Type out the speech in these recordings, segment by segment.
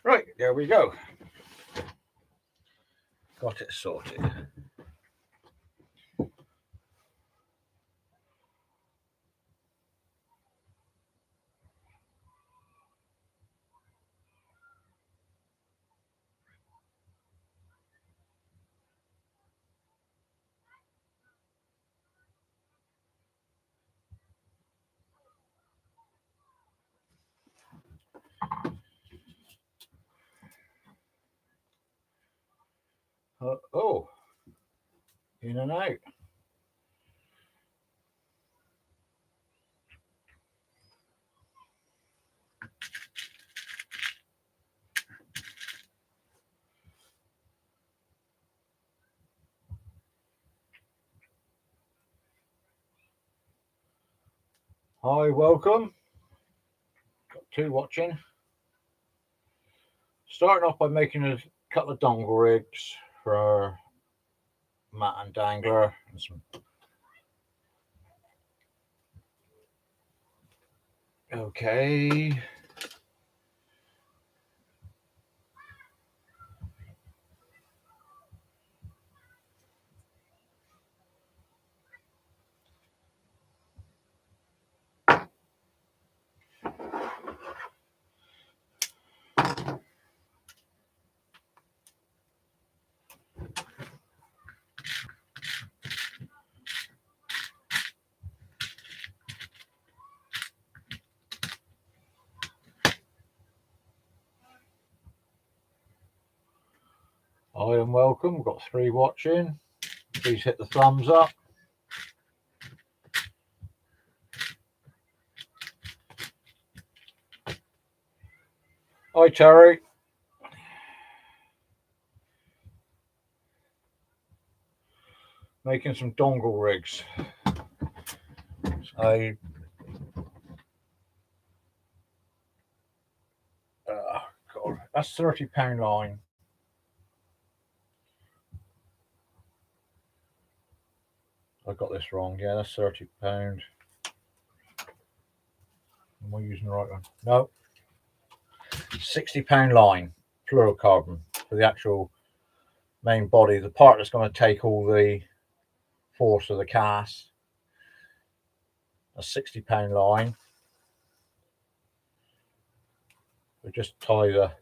Right, there we go. Got it sorted. Oh, in and out. Hi, welcome. Got two watching. Starting off by making a couple of dongle rigs for mat and dangler and some. Okay. Hi and welcome. We've got three watching. Please hit the thumbs up. Hi Terry. Making some dongle rigs. God, that's £30 line. I got this wrong. Yeah, that's £30. Am I using the right one? No. £60 line, fluorocarbon for the actual main body. The part that's going to take all the force of the cast. A £60 line. We just tie the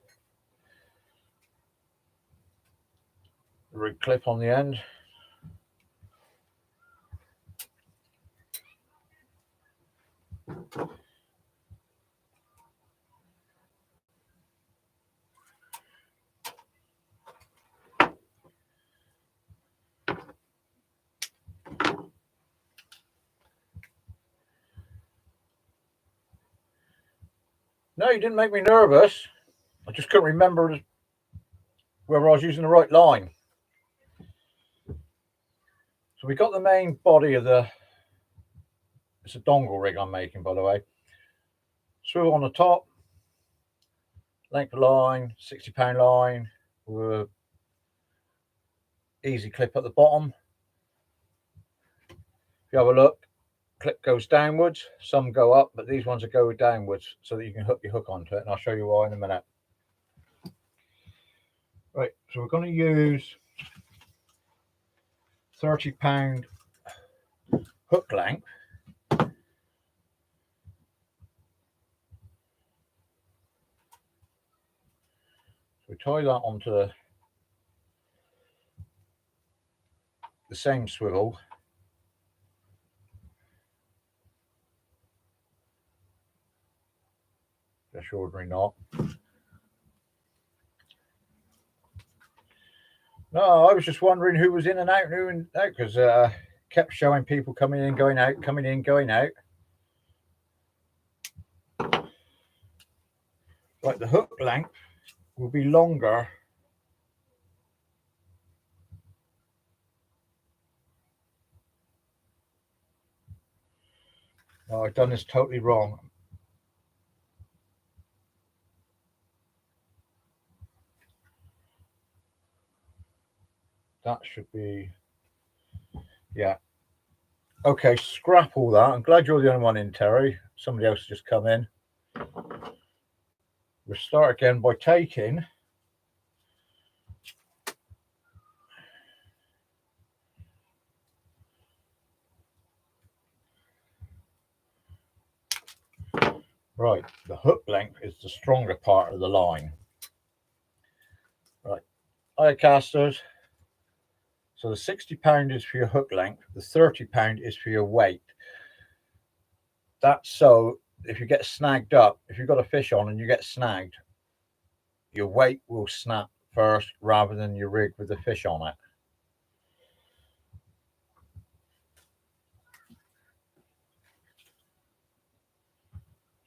rig clip on the end. No, you didn't make me nervous. I just couldn't remember whether I was using the right line. So we got the main body of the. It's a dongle rig I'm making, by the way. Swivel on the top. Length of line, £60 line with a easy clip at the bottom. If you have a look, clip goes downwards. Some go up, but these ones are go downwards so that you can hook your hook onto it, and I'll show you why in a minute. Right, so we're going to use £30 hook length. So we tie that onto the same swivel. Just ordinary knot. No, I was just wondering who was in and out, because kept showing people coming in, going out, coming in, going out. Right, the hook length will be longer. Oh, I've done this totally wrong. That should be, yeah. Okay, scrap all that. I'm glad you're the only one in, Terry. Somebody else has just come in. we'll start again by taking right, the hook length is the stronger part of the line. Right, eye casters. So the £60 is for your hook length, the £30 is for your weight. That's so if you get snagged up, if you've got a fish on and you get snagged, your weight will snap first rather than your rig with the fish on it.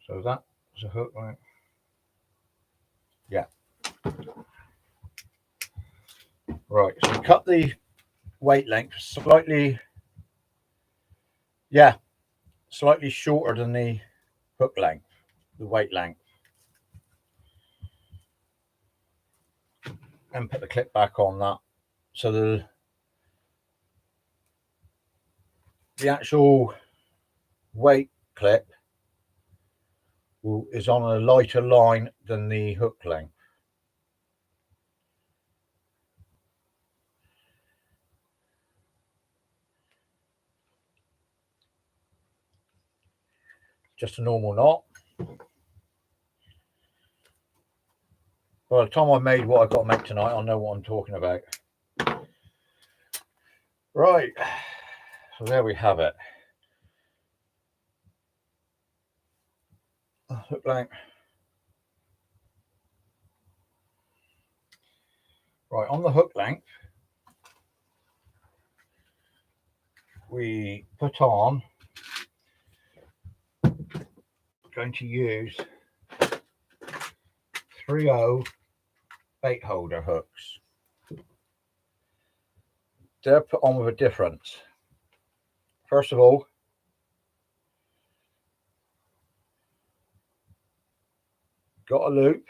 So that's a hook length. Yeah. Right, so you cut the weight length slightly, yeah, slightly shorter than the hook length, the weight length. And put the clip back on that. So the actual weight clip is on a lighter line than the hook length. Just a normal knot. By the time I made what I've got to make tonight, I'll know what I'm talking about. Right, so there we have it. Hook length. Right, on the hook length, we put on, going to use 3/0 bait holder hooks. They're put on with a difference. First of all, got a loop.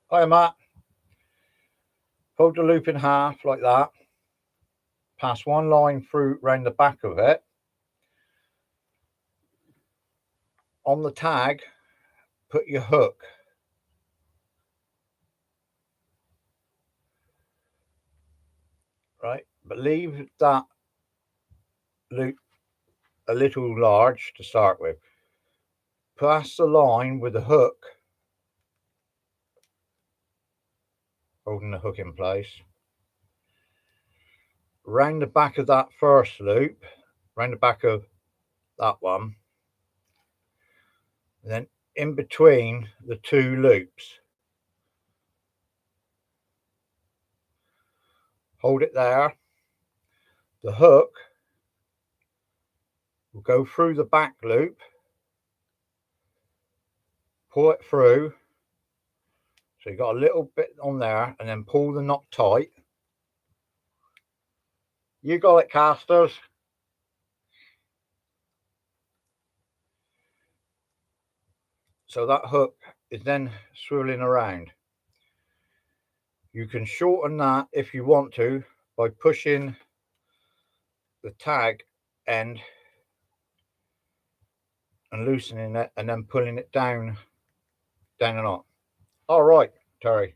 Hi, Matt. Fold the loop in half like that. Pass one line through round the back of it. On the tag, put your hook. Right, but leave that loop a little large to start with. Pass the line with the hook, holding the hook in place, round the back of that first loop, round the back of that one, and then in between the two loops. Hold it there. The hook will go through the back loop, pull it through. So you got a little bit on there, and then pull the knot tight. You got it, casters. So that hook is then swiveling around. You can shorten that if you want to by pushing the tag end and loosening it and then pulling it down and on. All right, Terry.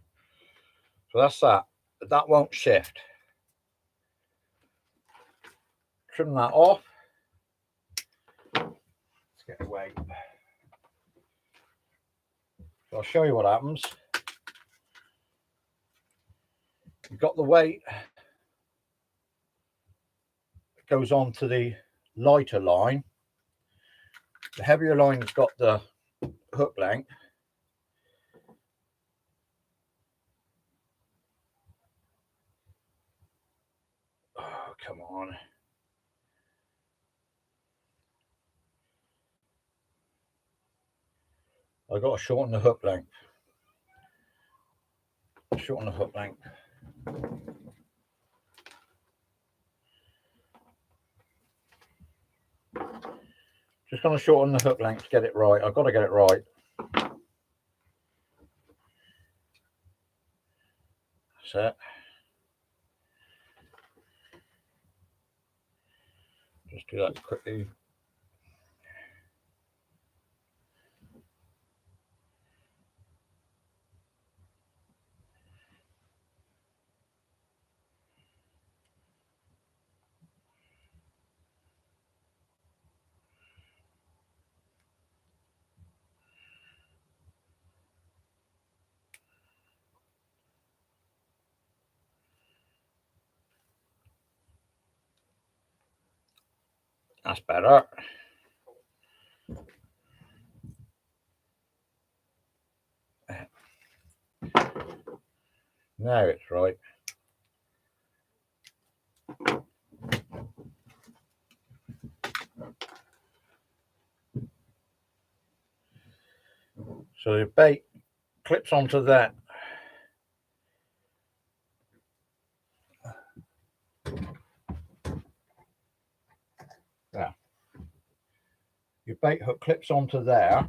So that's that. But that won't shift. Trim that off. Let's get away. So I'll show you what happens. You've got the weight. It goes on to the lighter line. The heavier line has got the hook length. Oh, come on. I've got to shorten the hook length. Shorten the hook length. Just going to shorten the hook length to get it right. I've got to get it right. That's it. Just do that quickly. That's better. Now it's right. So the bait clips onto that. There. Your bait hook clips onto there.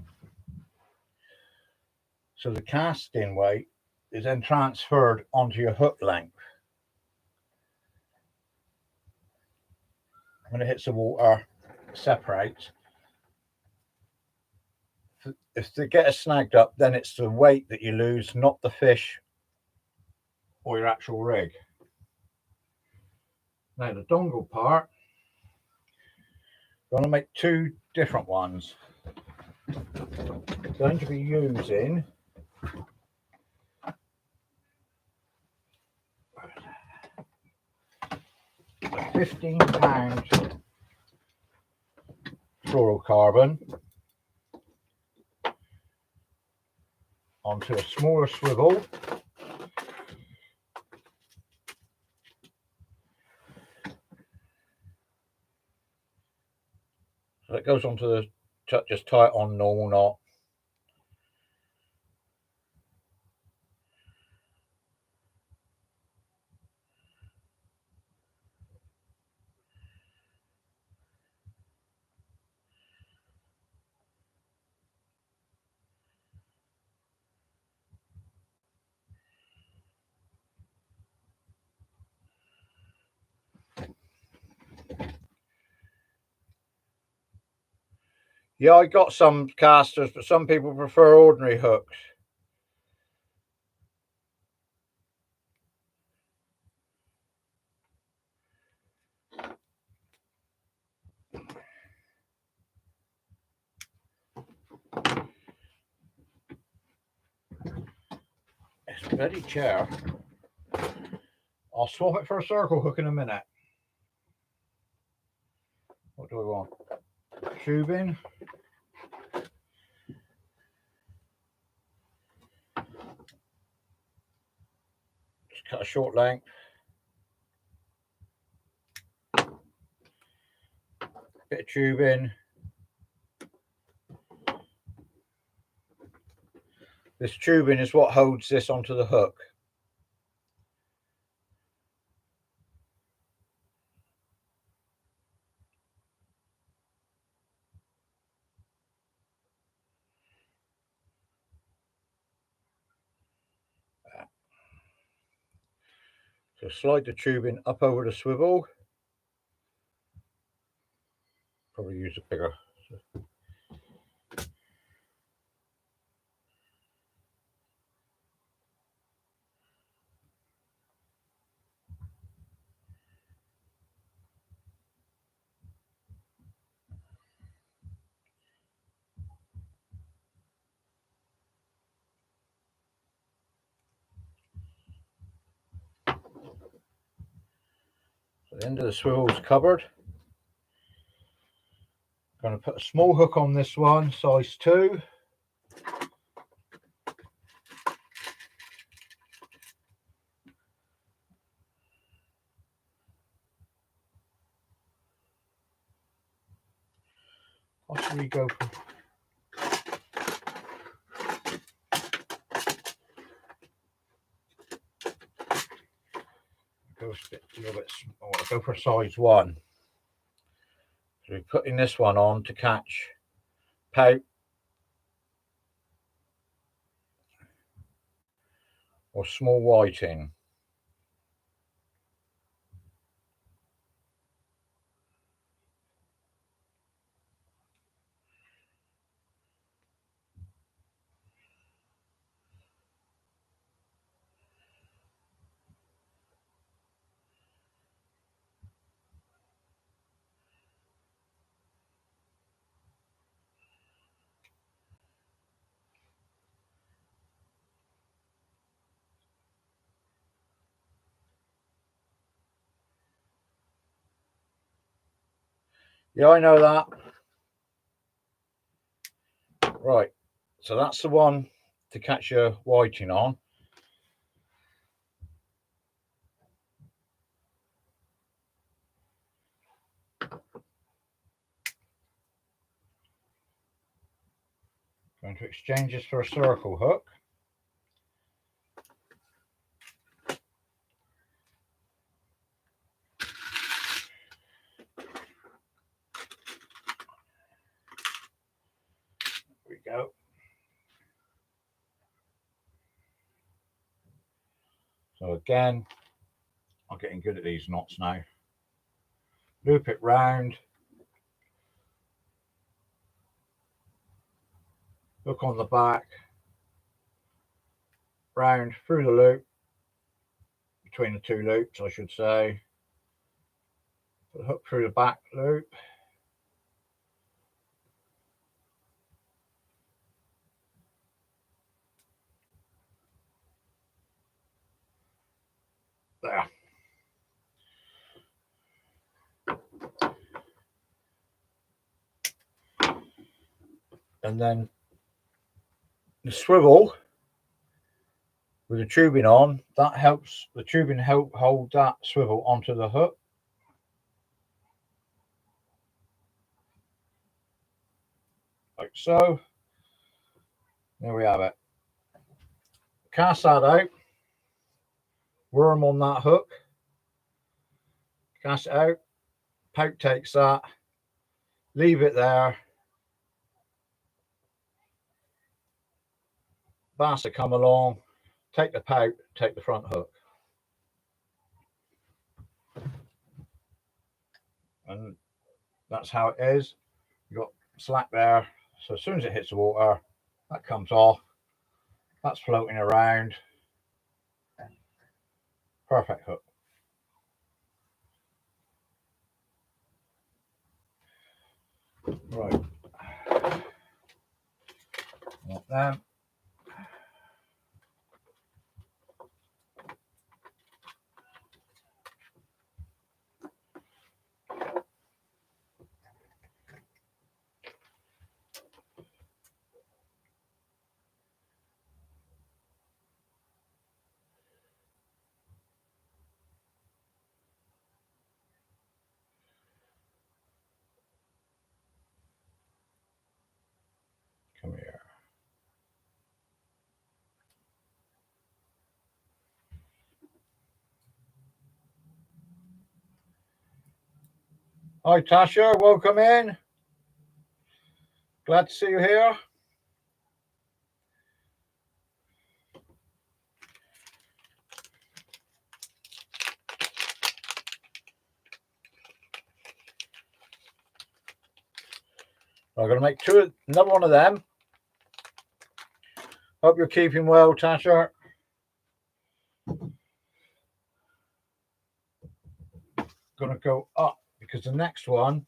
So the casting weight is then transferred onto your hook length. When it hits the water, it separates. If they get it snagged up, then it's the weight that you lose, not the fish or your actual rig. Now the dongle part, I'm going to make two different ones. I'm going to be using a £15 fluorocarbon onto a smaller swivel. So it goes onto the, just tie it on normal knot. Yeah, I got some casters, but some people prefer ordinary hooks. It's a ready chair. I'll swap it for a circle hook in a minute. What do we want? Tubing. Just cut a short length. Bit of tubing. This tubing is what holds this onto the hook. So slide the tubing up over the swivel. Probably use a bigger. So the end of the swivel is covered. I'm going to put a small hook on this one, size 2. Possibly go for a little bit. I want to go for size 1. So we're putting this one on to catch pout or small whiting. Yeah, I know that. Right, so that's the one to catch your whiting on. Going to exchange this for a circle hook. There we go. So again, I'm getting good at these knots now. Loop it round. Hook on the back. Round through the loop. Between the two loops, I should say. Put the hook through the back loop. There. And then the swivel with the tubing on, that helps the tubing help hold that swivel onto the hook. Like so. There we have it. Cast that out. Worm on that hook. Cast it out. Pout takes that. Leave it there. Bass will come along. Take the pout. Take the front hook. And that's how it is. You've got slack there. So as soon as it hits the water, that comes off. That's floating around. Perfect hook. Right. Like that. Come here. Hi Tasha, welcome in. Glad to see you here. I'm going to make another one of them. Hope you're keeping well, Tasha. Going to go up because the next one,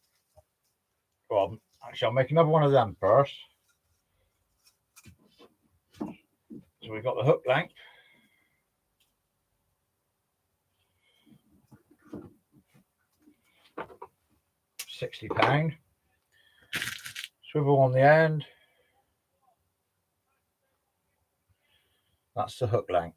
well, actually, I'll make another one of them first. So we've got the hook length. £60. Swivel on the end. That's the hook length.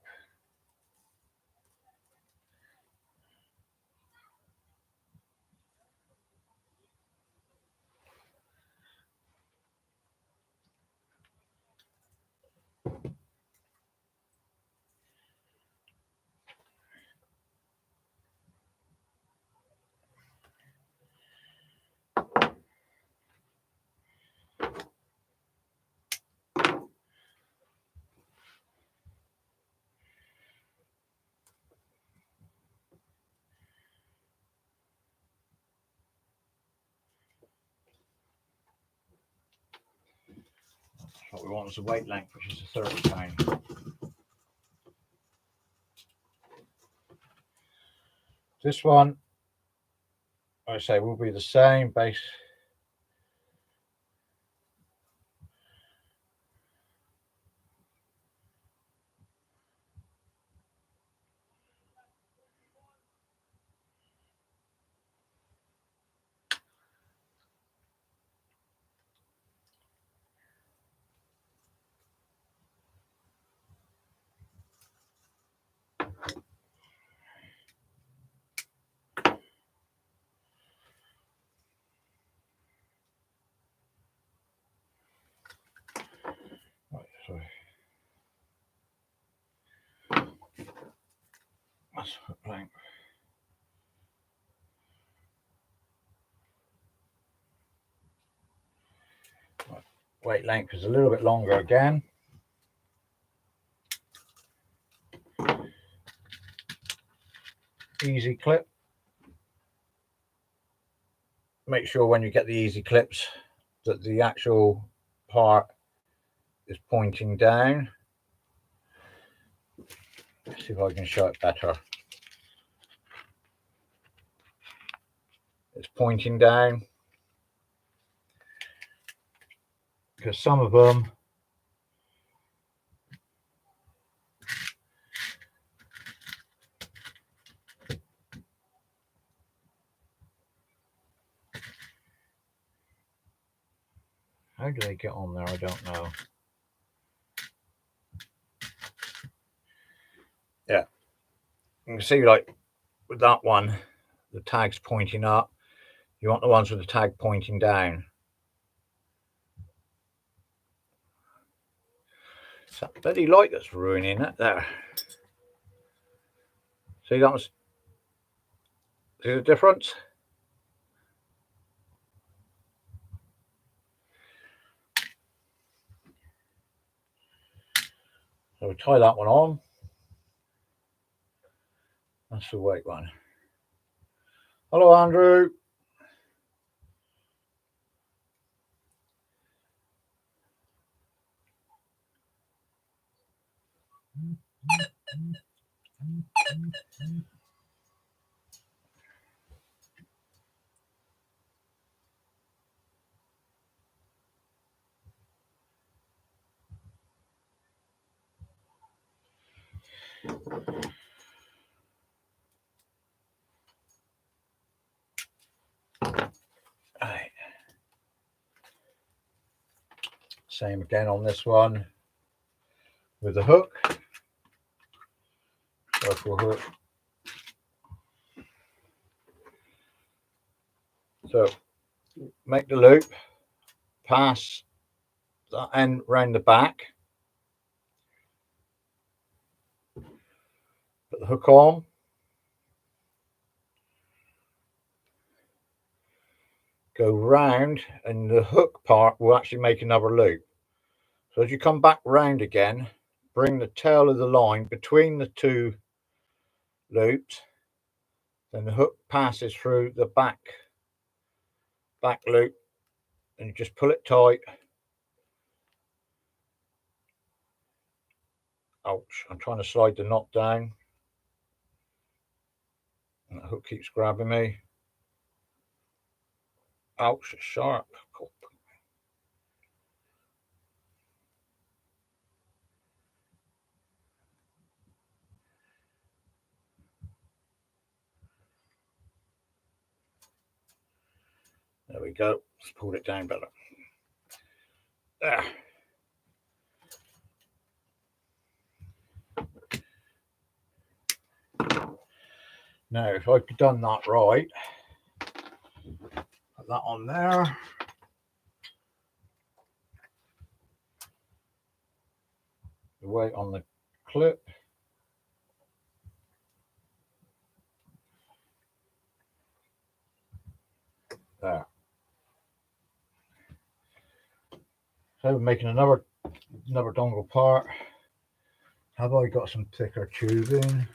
What we want is the weight length, which is a £30. This one, I say, will be the same base. That's hook length. Weight length is a little bit longer again. Easy clip. Make sure when you get the easy clips that the actual part is pointing down. Let's see if I can show it better. It's pointing down because some of them how do they get on there? I don't know. Yeah, you can see like with that one, the tag's pointing up. You want the ones with the tag pointing down. It's that bloody light that's ruining it there. See that was, see the difference? So we tie that one on. That's the weight one. Hello, Andrew. Right. Same again on this one with the hook. Rifle hook. So make the loop, pass that end round the back, put the hook on, go round, and the hook part will actually make another loop. So as you come back round again, bring the tail of the line between the two loops, then the hook passes through the back loop, and you just pull it tight. Ouch, I'm trying to slide the knot down and the hook keeps grabbing me. Ouch, it's sharp. There we go. Let's pull it down better. There. Now, if I've done that right, put that on there. The weight on the clip. There. So we're making another dongle part. Have I got some thicker tubing?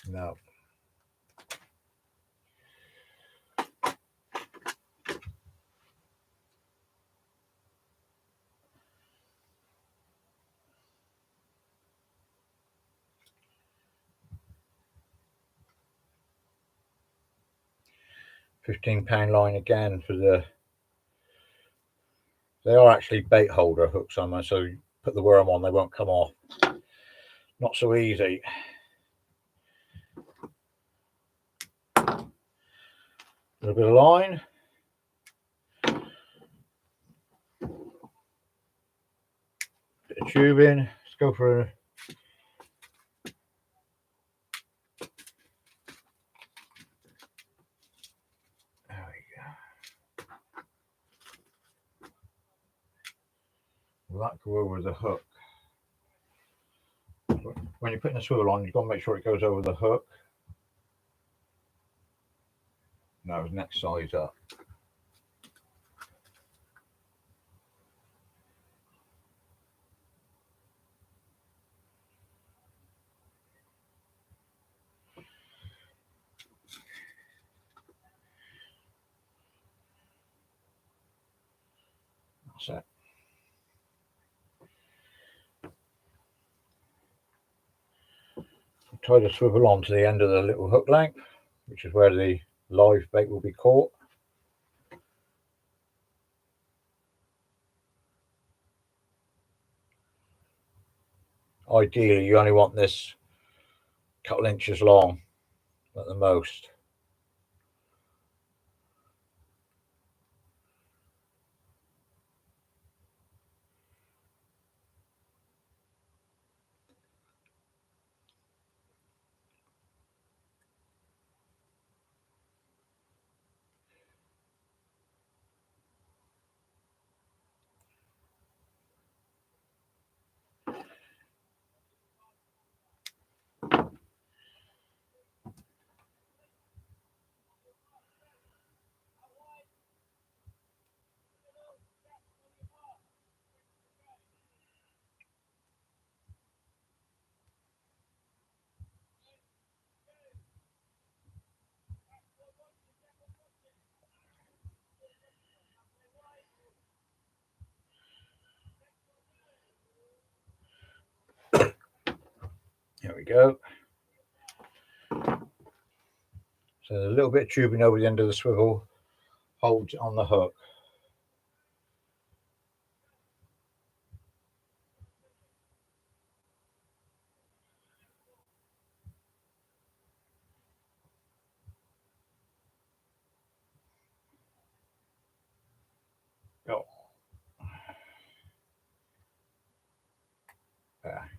No. £15 line again for the. They are actually bait holder hooks on there, so you put the worm on, they won't come off. Not so easy. A little bit of line. Bit of tubing. Let's go for a. There we go. will that go over the hook? When you're putting the swivel on, you've got to make sure it goes over the hook. No, next size up. That's it. Tie the swivel on to the end of the little hook length, which is where the live bait will be caught. Ideally, you only want this a couple inches long at the most. There we go. So a little bit of tubing over the end of the swivel holds it on the hook. Oh. There.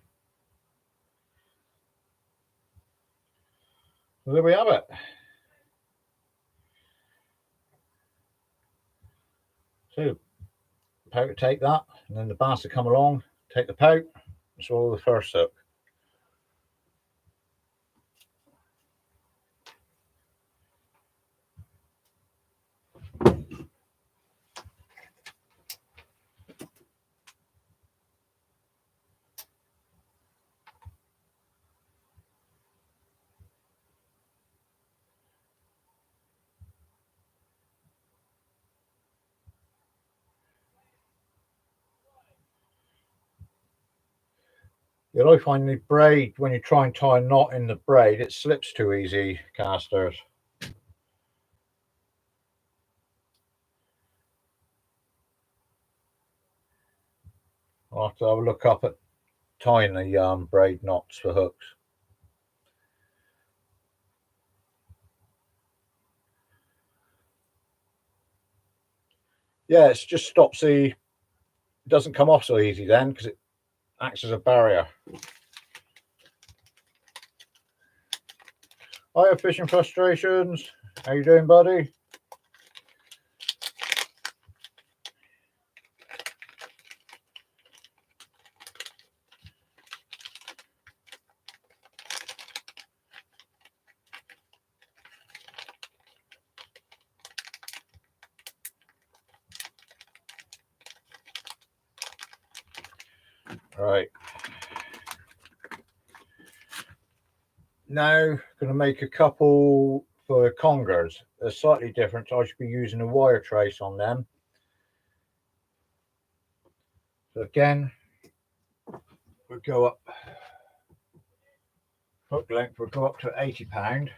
So there we have it. So pout take that, and then the bass will come along, take the pout, and swallow the first hook. Yeah, I find the braid, when you try and tie a knot in the braid, it slips too easy, casters. I'll have to have a look up at tying the braid knots for hooks. Yeah, it just stops it doesn't come off so easy then, because it acts as a barrier. Hiya, Fishing Frustrations. How you doing, buddy? Right. Now, going to make a couple for congers. They're slightly different, so I should be using a wire trace on them. So again, we'll go up, hook length will go up to £80.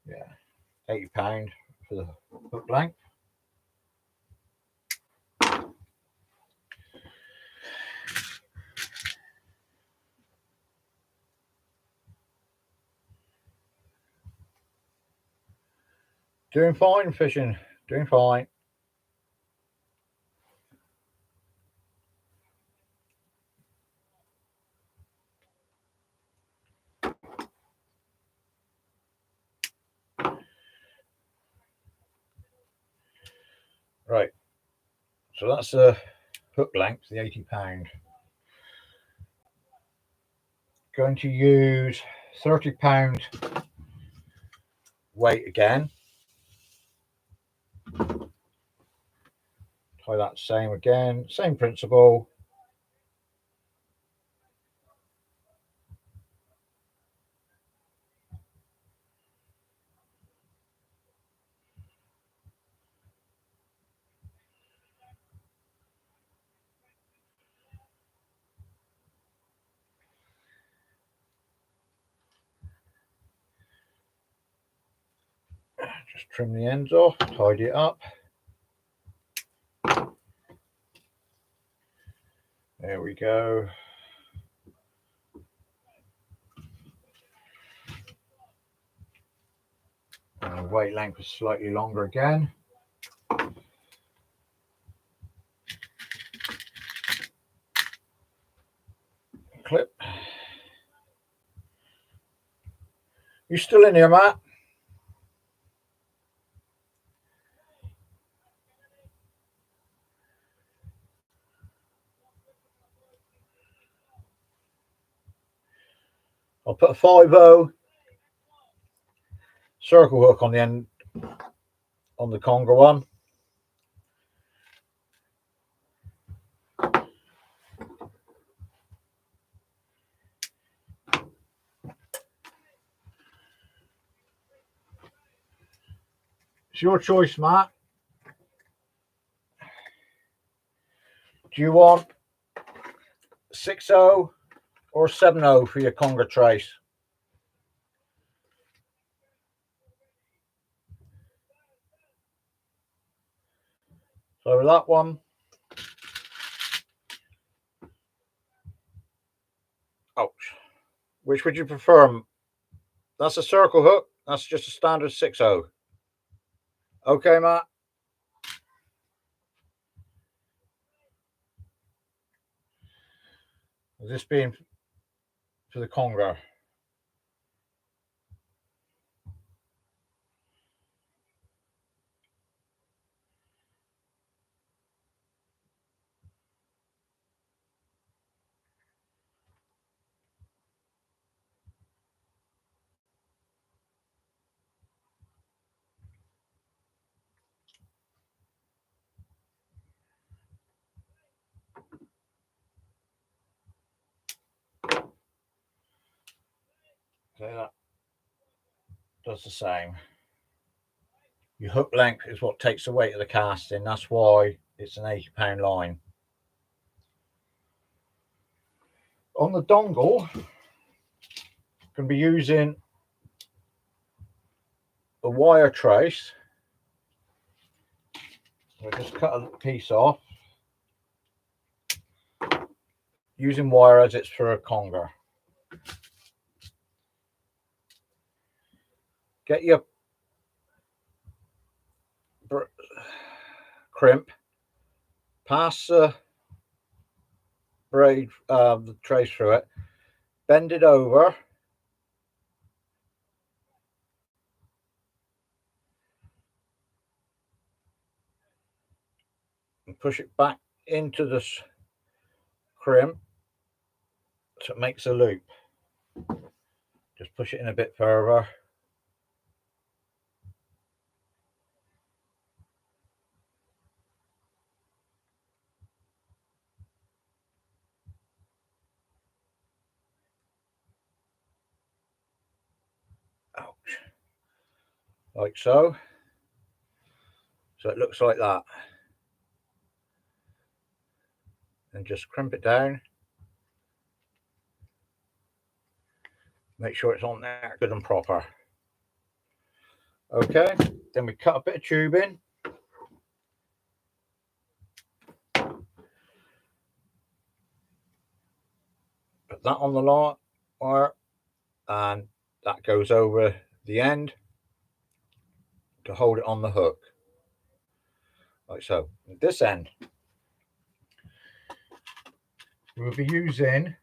Yeah, £80 for the hook length. Doing fine, fishing. Doing fine. Right, so that's the hook length, the £80. Going to use £30 weight again. Tie that same again, same principle. Just trim the ends off, tidy it up. There we go. And the weight length is slightly longer again. Clip. You still in here, Matt? I'll put a 5/0 circle hook on the end on the conger one. It's your choice, Matt. Do you want 6/0 or 7/0 for your conger trace? So that one. Ouch. Which would you prefer? That's a circle hook. That's just a standard 6/0. Okay, Matt. This being for the conger. So that does the same. Your hook length is what takes the weight of the casting. That's why it's an £80 line. On the dongle, I'm going to be using a wire trace. I'll just cut a piece off. Using wire as it's for a conger. Get your crimp, pass the braid, the trace through it, bend it over, and push it back into this crimp so it makes a loop. Just push it in a bit further. Ouch. Like so. So it looks like that. And just crimp it down. Make sure it's on there good and proper. Okay, then we cut a bit of tubing. Put that on the wire, and that goes over the end to hold it on the hook. Like so. At this end, we'll be using a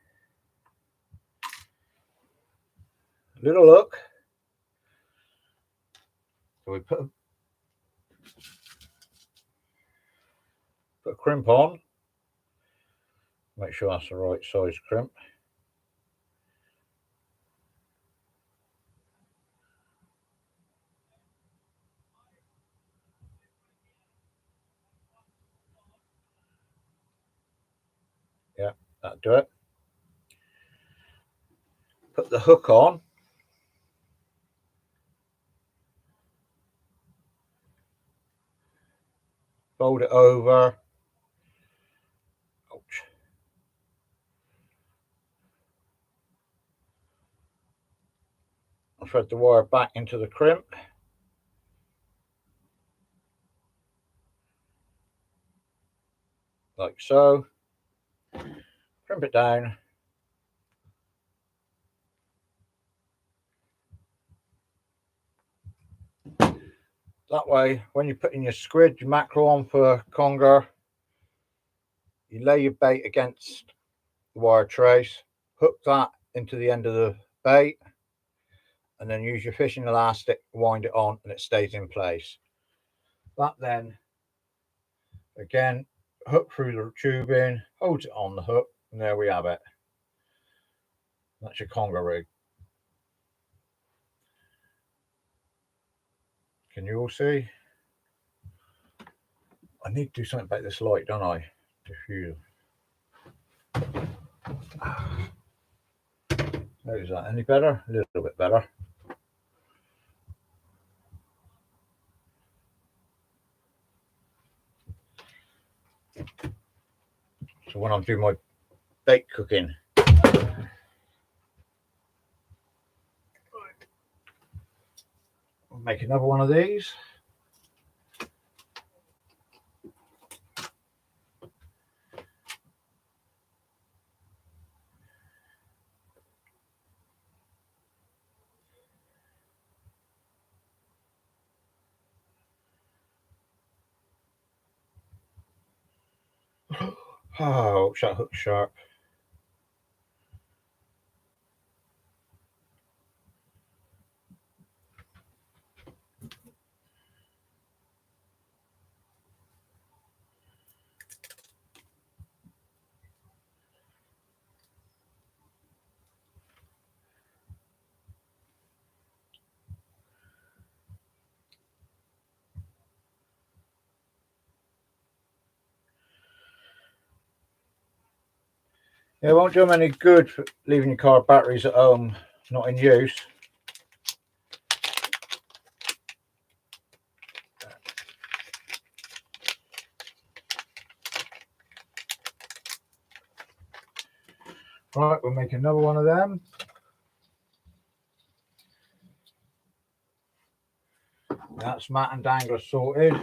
little hook. So we put Put a crimp on. Make sure that's the right size crimp. Yeah, that'll do it. Put the hook on. Fold it over. Ouch. I'll thread the wire back into the crimp. Like so. Crimp it down. That way, when you're putting your squid, your mackerel on for conger, you lay your bait against the wire trace, hook that into the end of the bait, and then use your fishing elastic, wind it on, and it stays in place. That then, again, hook through the tubing, holds it on the hook, and there we have it. That's your conger rig. Can you all see? I need to do something about this light, don't I? Diffuse. Is that any better? A little bit better. So when I'm doing my bait cooking, I'll make another one of these. Oh, that hook's sharp. Yeah, it won't do them any good for leaving your car batteries at home, not in use. Right, we'll make another one of them. That's mat and dangler sorted.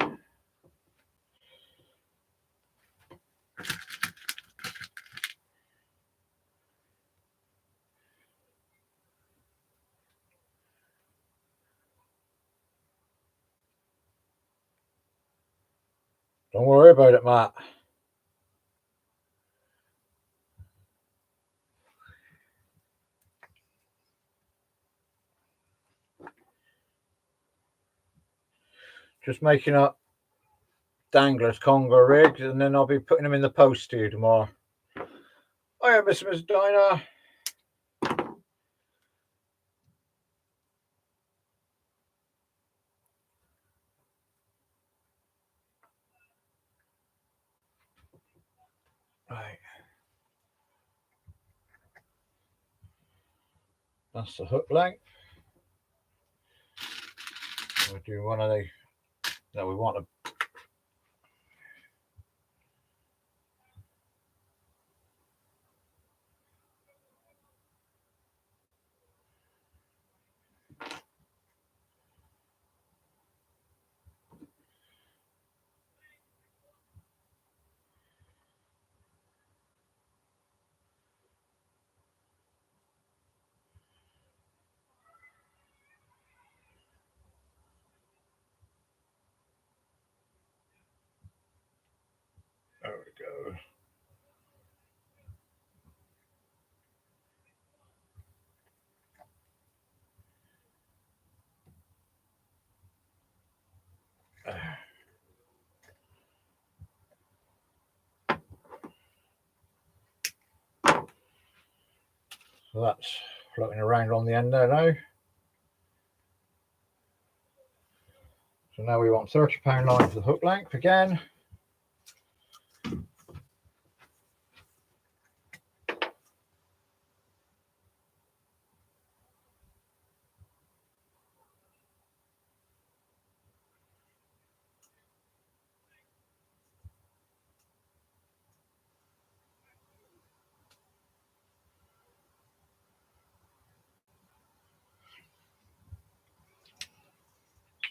Don't worry about it, Matt. Just making up danglers, conger rigs, and then I'll be putting them in the post to you tomorrow. Oh yeah, Miss Dinah. Right. That's the hook length. We'll do one of the. No, we want to. There we go. So that's floating around on the end there now. So now we want £30 line for the hook length again.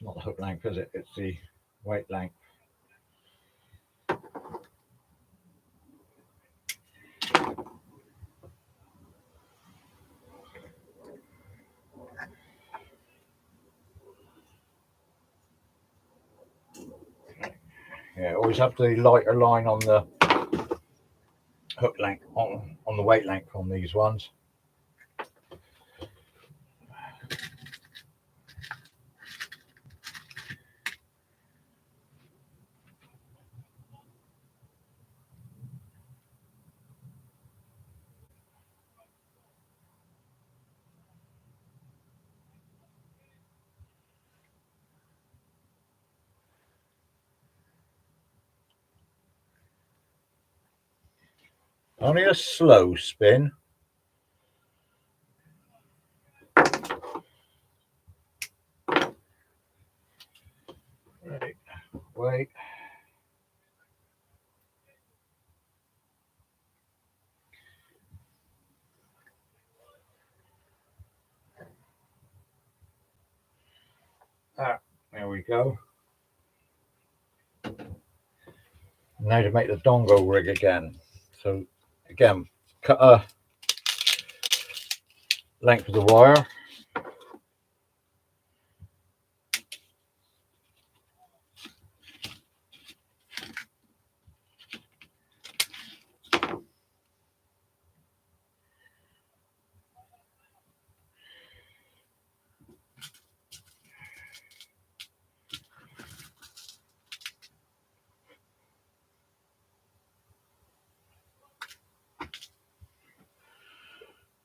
Not the hook length, is it? It's the weight length. Yeah, always have the lighter line on the hook length, on the weight length on these ones. Only a slow spin. Right, wait. Ah, there we go. Now to make the dongo rig again. So again, cut a length of the wire.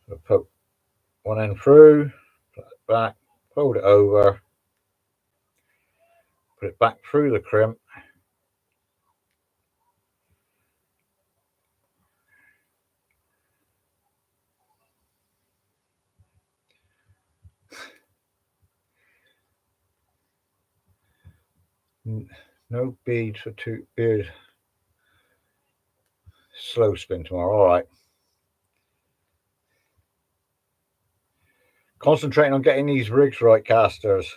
So put one end through, put it back, fold it over, put it back through the crimp. No beads for two beard. Slow spin tomorrow. All right. Concentrating on getting these rigs right, casters.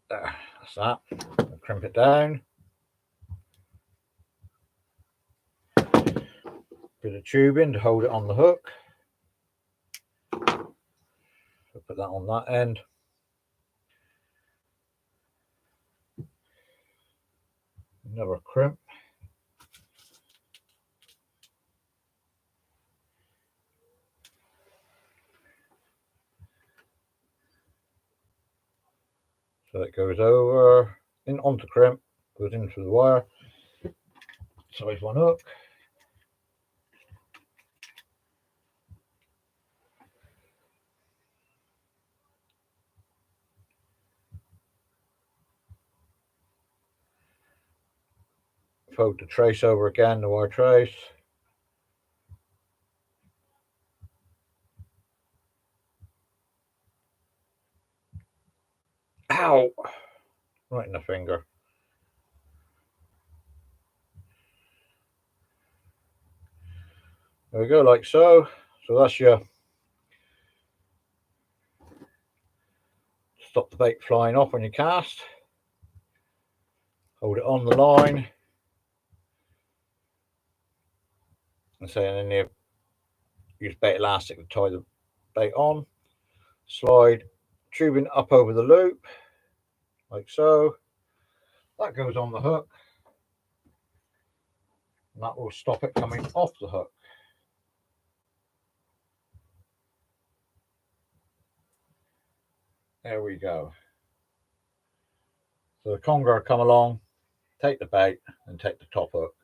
There, that's that. I'll crimp it down. Bit of tubing to hold it on the hook. So put that on that end. Another crimp. So it goes over, in onto crimp, goes into the wire. Size one hook. Fold the trace over again, the wire trace. Ow! Right in the finger. There we go, like so. So that's your stop the bait flying off when you cast. Hold it on the line. And then you use bait elastic to tie the bait on. Slide tubing up over the loop, like so. That goes on the hook. And that will stop it coming off the hook. There we go. So the conger come along, take the bait and take the top hook.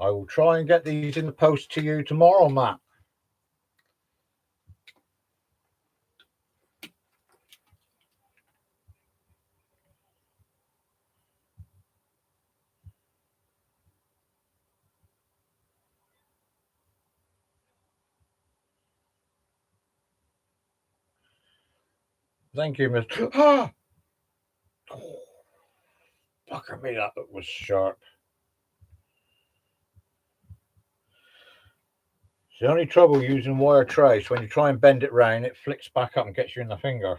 I will try and get these in the post to you tomorrow, Matt. Thank you, Mr. Ah! Oh, fuck at me, that was sharp. It's the only trouble using wire trace. When you try and bend it round, it flicks back up and gets you in the finger.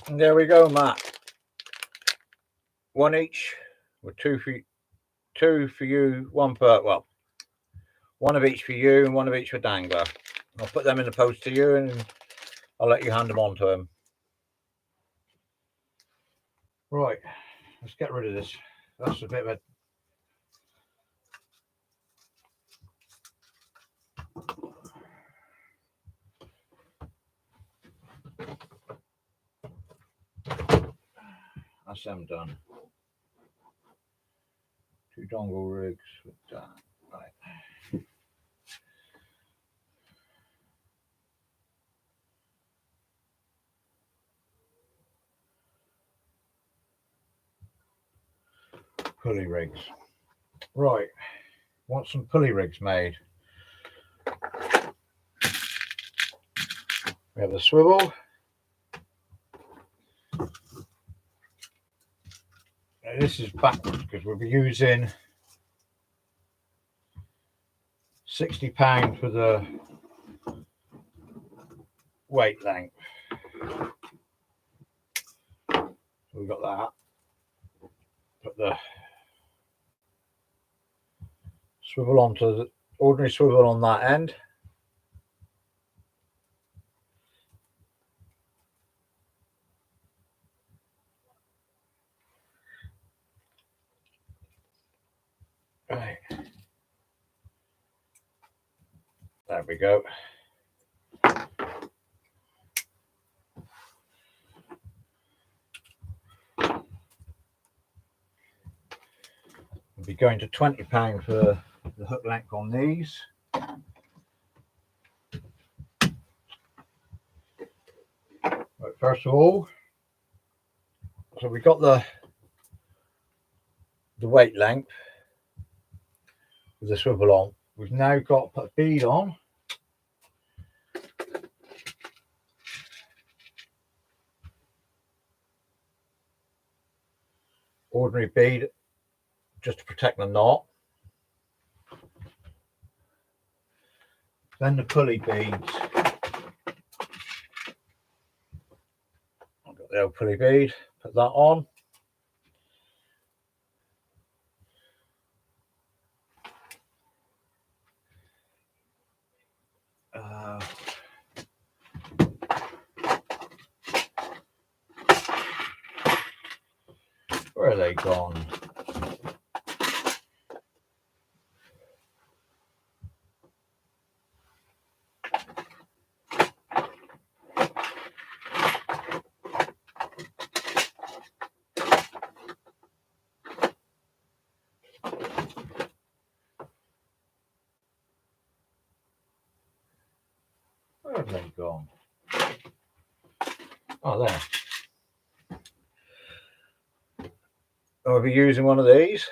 And there we go, Matt. One each, with two for you, one per, well, one of each for you and one of each for Dangler. I'll put them in the post to you and I'll let you hand them on to him. Right, let's get rid of this. That's a bit of a... That's them done. 2 dongle rigs with that. Right. Pulley rigs. Right, want some pulley rigs made. We have the swivel. Now, this is backwards because we'll be using £60 for the weight length. We've got that. Put the swivel onto the ordinary swivel on that end. Right. There we go. We'll be going to £20 for the hook length on these. Right, first of all, so we got the weight length with the swivel on. We've now got to put a bead on. Ordinary bead just to protect the knot. Then the pulley beads. I've got the old pulley bead, put that on. Where are they gone? Where have they gone? Oh, there. I'll be using one of these.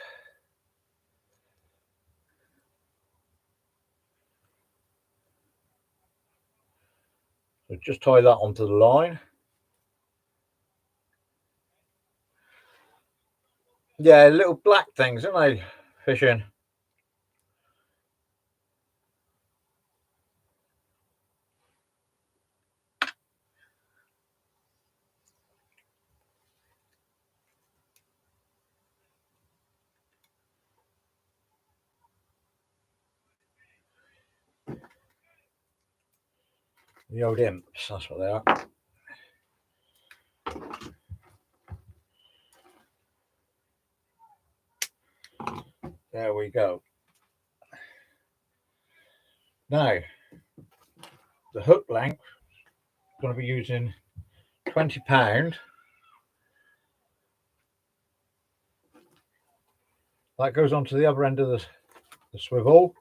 So just tie that onto the line. Yeah, little black things, aren't they? Fishing. The old imps, that's what they are. There we go. Now, the hook length, going to be using £20. That goes onto the other end of the swivel.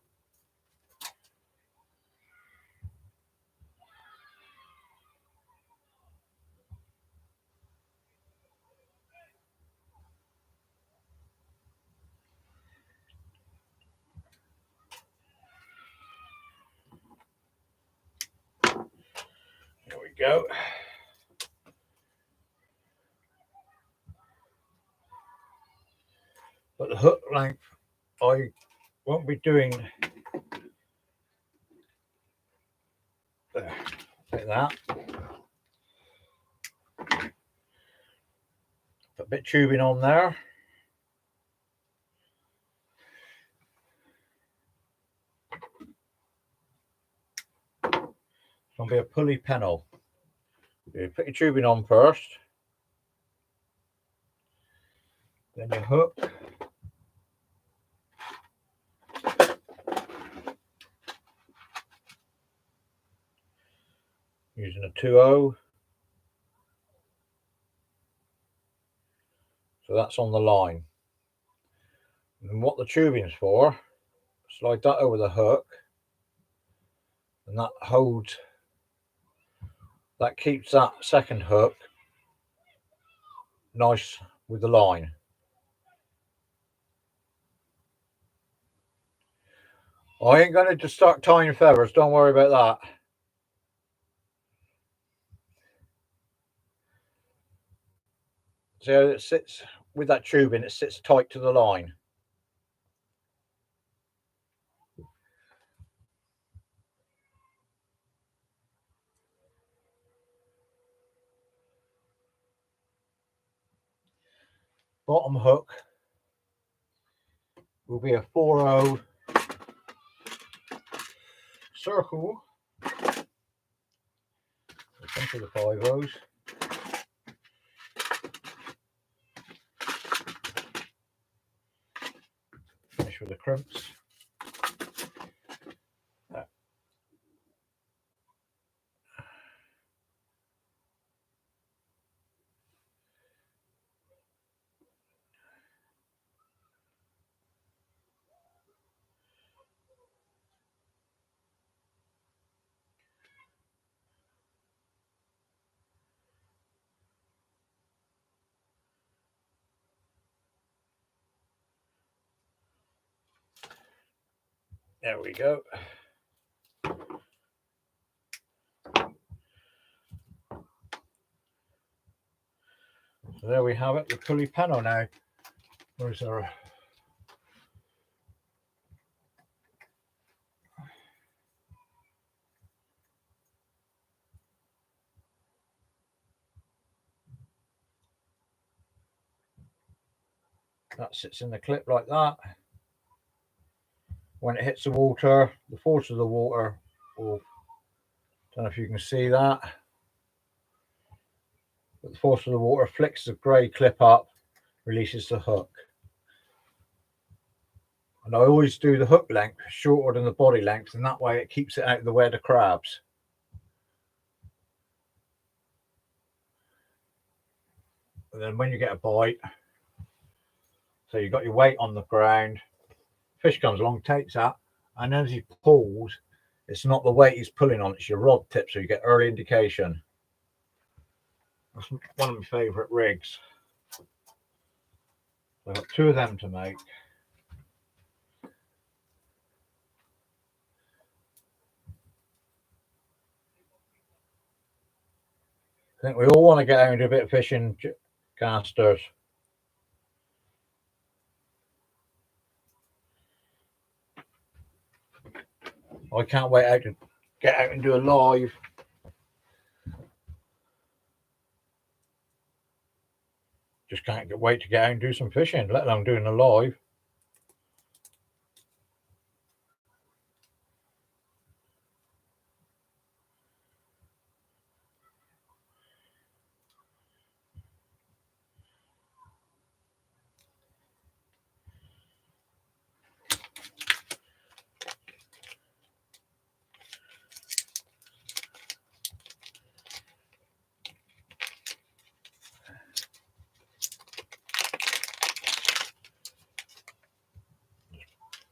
There we go. But the hook length, I won't be doing like that. Put a bit of tubing on there. It's going to be a pulley pennel. You put your tubing on first, then your hook. Using a 2-0. So that's on the line. And what the tubing's for, slide that over the hook, and that holds, that keeps that second hook nice with the line. I ain't going to just start tying feathers, don't worry about that. See how it sits with that tubing, it sits tight to the line. Bottom hook will be a 4-0 circle. Come to the 5-0s. Finish with the crimps. There we go. So there we have it, the pulley pennel now. Where's our... That sits in the clip like that. When it hits the water, the force of the water will, don't know if you can see that, but the force of the water flicks the grey clip up, releases the hook. And I always do the hook length shorter than the body length, and that way it keeps it out of the way of the crabs. And then when you get a bite, so you've got your weight on the ground, fish comes along, takes that, and as he pulls, it's not the weight he's pulling on, it's your rod tip, so you get early indication. That's one of my favourite rigs. I've got 2 of them to make. I think we all want to get out and do a bit of fishing, casters. I can't wait out to get out and do a live. Just can't wait to get out and do some fishing, let alone doing a live.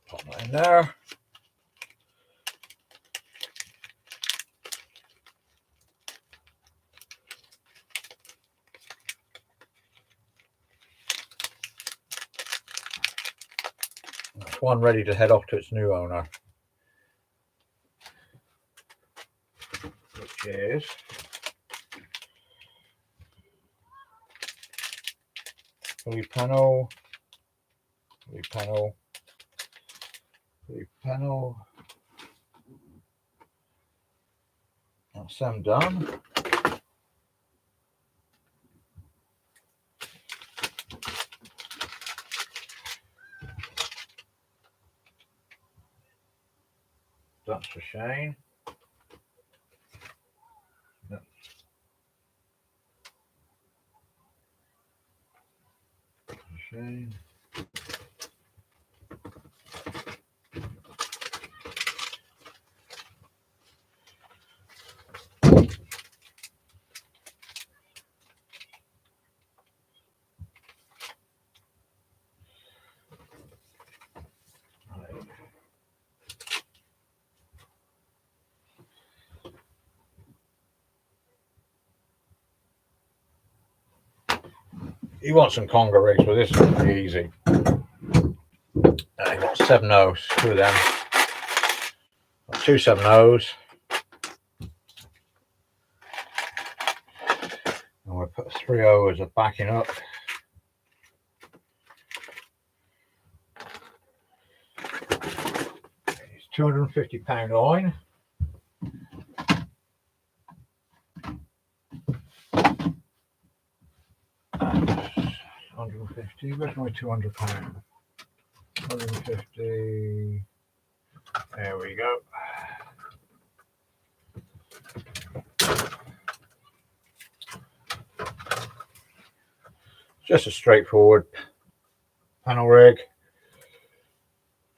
Pop that in there. That's one ready to head off to its new owner, which is pulley panel, pulley panel, pulley panel. That's them done. That's for Shane. That's for Shane. He wants some conger rigs, but this is pretty easy. I got 7/0, two of them. Got two 7/0s. And we'll put 3/0 as a backing up. It's £250 line. £150. Where's my £200? £150. There we go. Just a straightforward panel rig.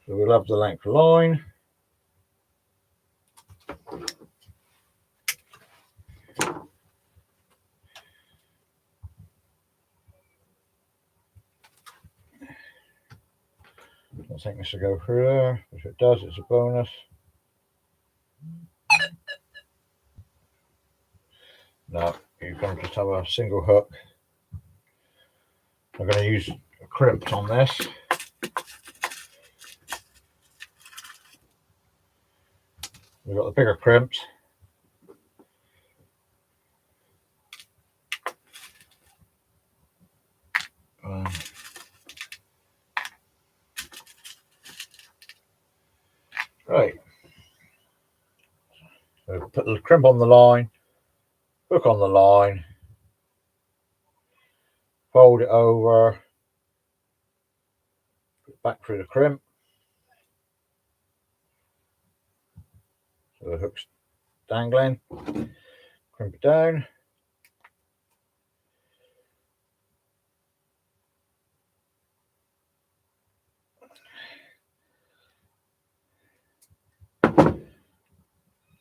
So we'll have the length of line. I think this will go through there. If it does, it's a bonus. No, you can just have a single hook. I'm going to use crimps on this. We've got the bigger crimps. Right. So put the crimp on the line, hook on the line, fold it over, put it back through the crimp. So the hook's dangling, crimp it down.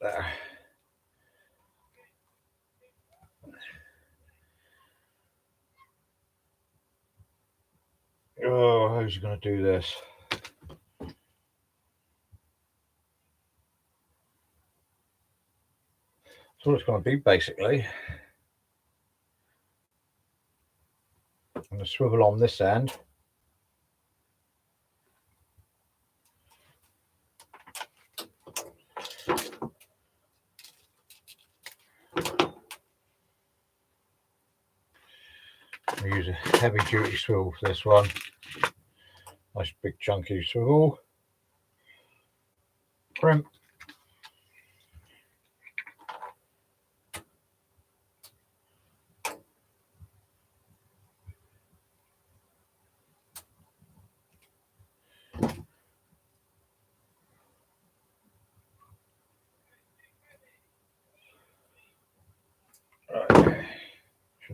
There. Oh, how's he going to do this? That's what it's going to be basically. I'm going to swivel on this end. I use a heavy duty swivel for this one. Nice big chunky swivel. Crimp.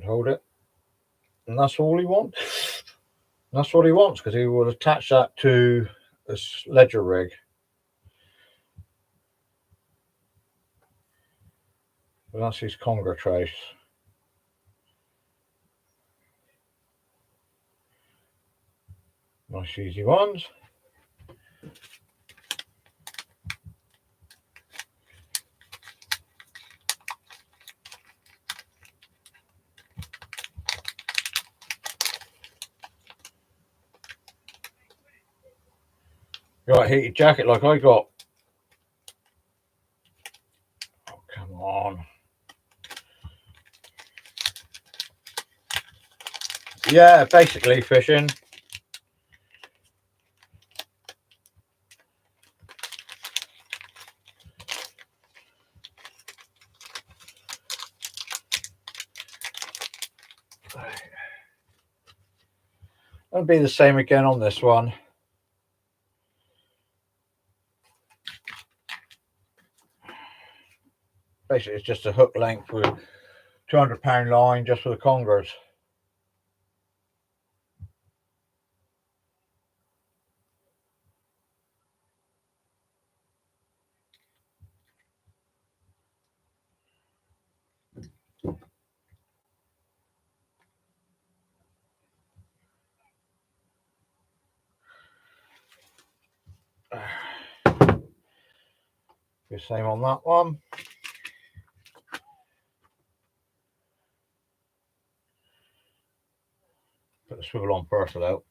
can hold it, and that's all he wants. That's what he wants, because he will attach that to this ledger rig. But that's his conger trace. Nice easy ones. You got a heated jacket like I got. Oh, come on. Yeah, basically fishing. It'll be the same again on this one. Basically, it's just a hook length with 200-pound line just for the congers. The same on that one. Put the swivel on first though.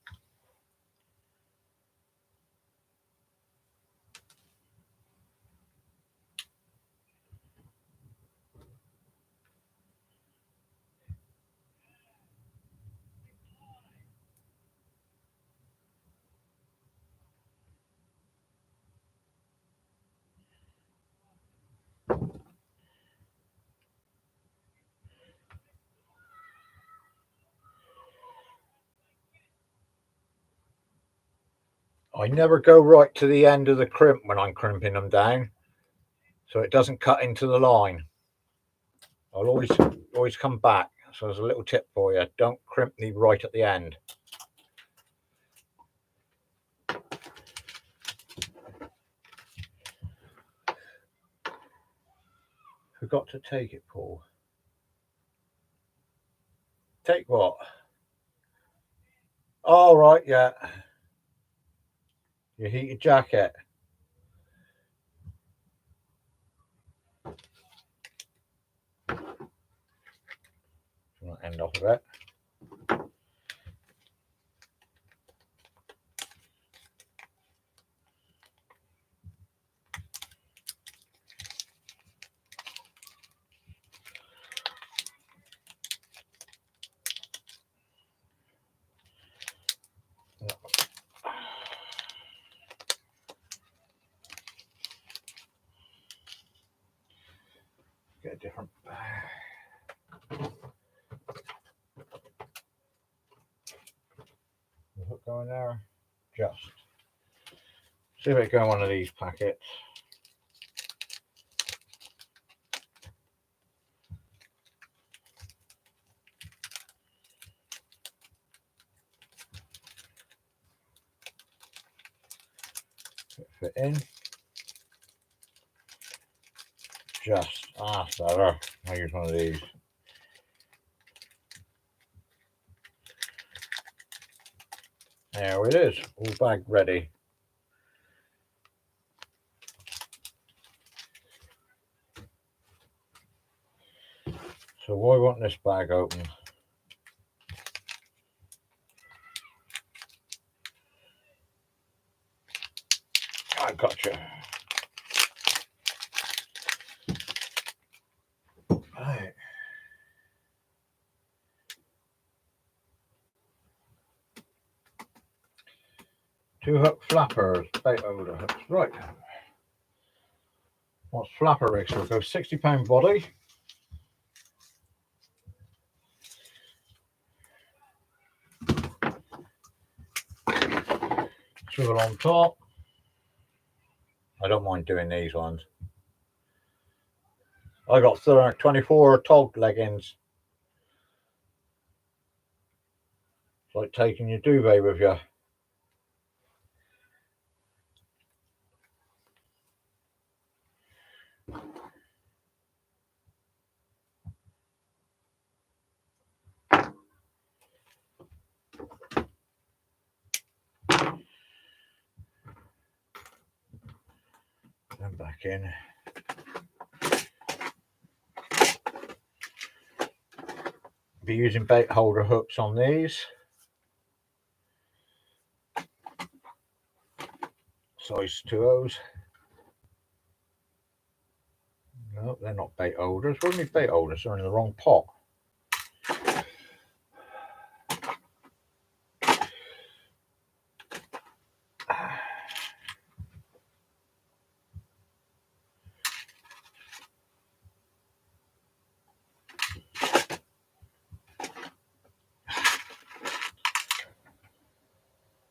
I never go right to the end of the crimp when I'm crimping them down, so it doesn't cut into the line. I'll always come back. So there's a little tip for you: don't crimp me right at the end. Forgot to take it, Paul. Take what? All right, yeah. Your heated jacket. End off of it. Get a different hook going there. Just see if it go in one of these packets. Fit in. Just better. I'll use one of these. There it is, all bag ready. So why want this bag open? I gotcha. Right. Two hook flappers, bait holder hooks. Right. What's flapper rigs? So we'll go 60-pound body. Swivel on top. I don't mind doing these ones. I got 24 tog leggings. It's like taking your duvet with you. And back in. Be using bait holder hooks on these. Size 2Os. No, they're not bait holders. What do you mean bait holders? They're in the wrong pot.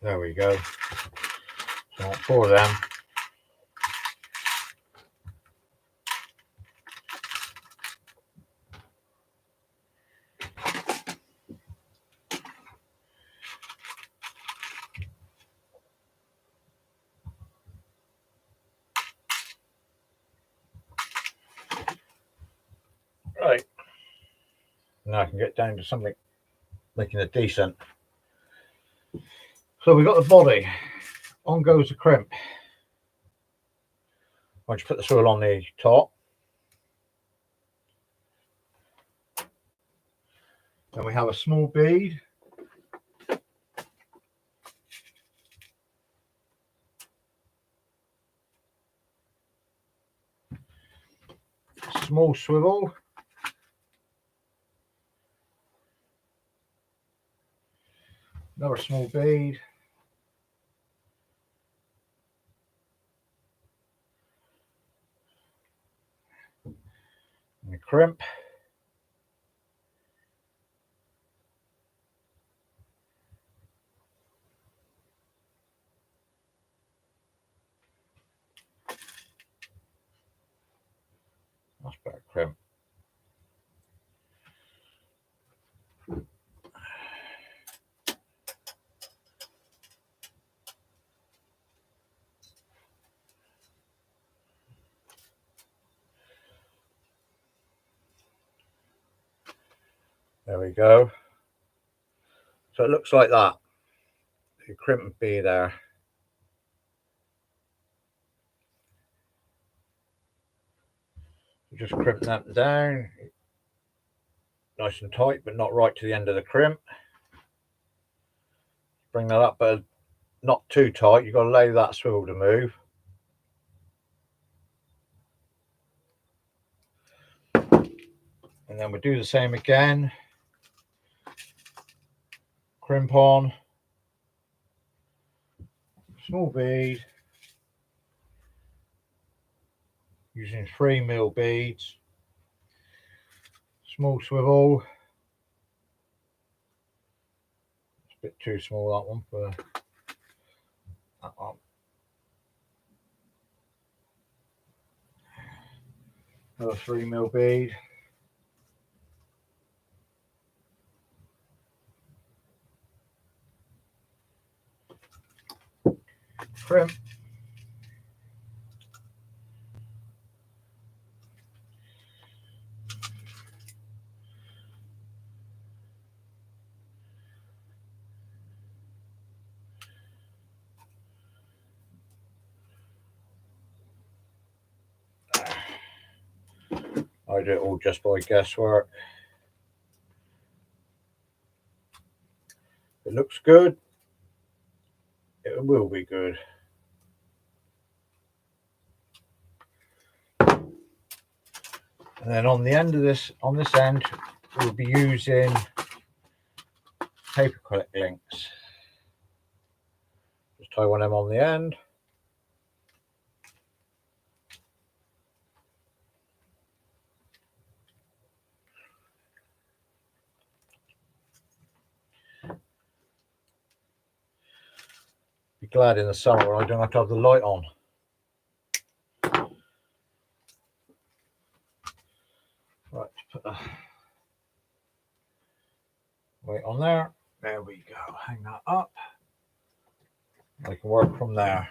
There we go. So 4 of them. Right. Now I can get down to something making it decent. So we've got the body. On goes the crimp. Once you put the swirl on the top, then we have a small bead. Small swivel. Another small bead. And a crimp. That's better crimp. There we go. So it looks like that. The crimp would be there. Just crimp that down. Nice and tight, but not right to the end of the crimp. Bring that up, but not too tight. You've got to allow that swivel to move. And then we'll do the same again. Crimp on. Small bead. Using 3mm beads. Small swivel. It's a bit too small, that one, for that one. Another 3mm bead. Crimp. I do it all just by guesswork. It looks good. It will be good. And then on the end of this, on this end, we'll be using paper clip links. Just tie one of them on the end. Be glad in the summer when I don't have to have the light on. Right, put the weight on there. There we go. Hang that up. I can work from there.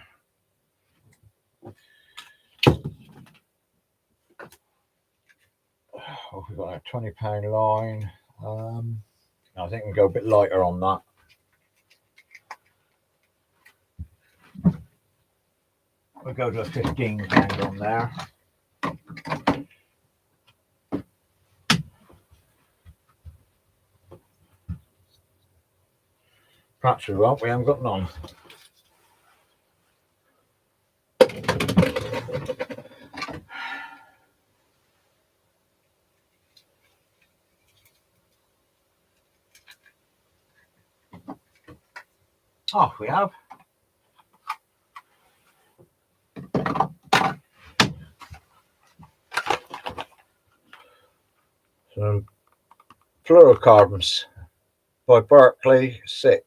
Oh, we've got a £20 line. I think we can go a bit lighter on that. We'll go to a £15 on there. Perhaps we won't, we haven't got none. Oh, we have. Some fluorocarbons by Berkeley, sick.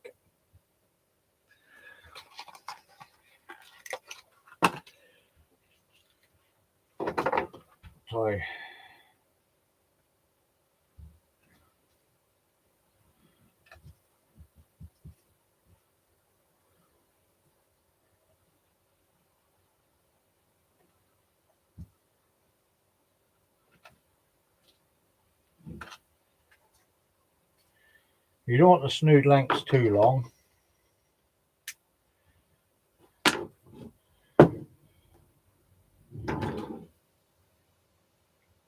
Sorry. You don't want the snood lengths too long.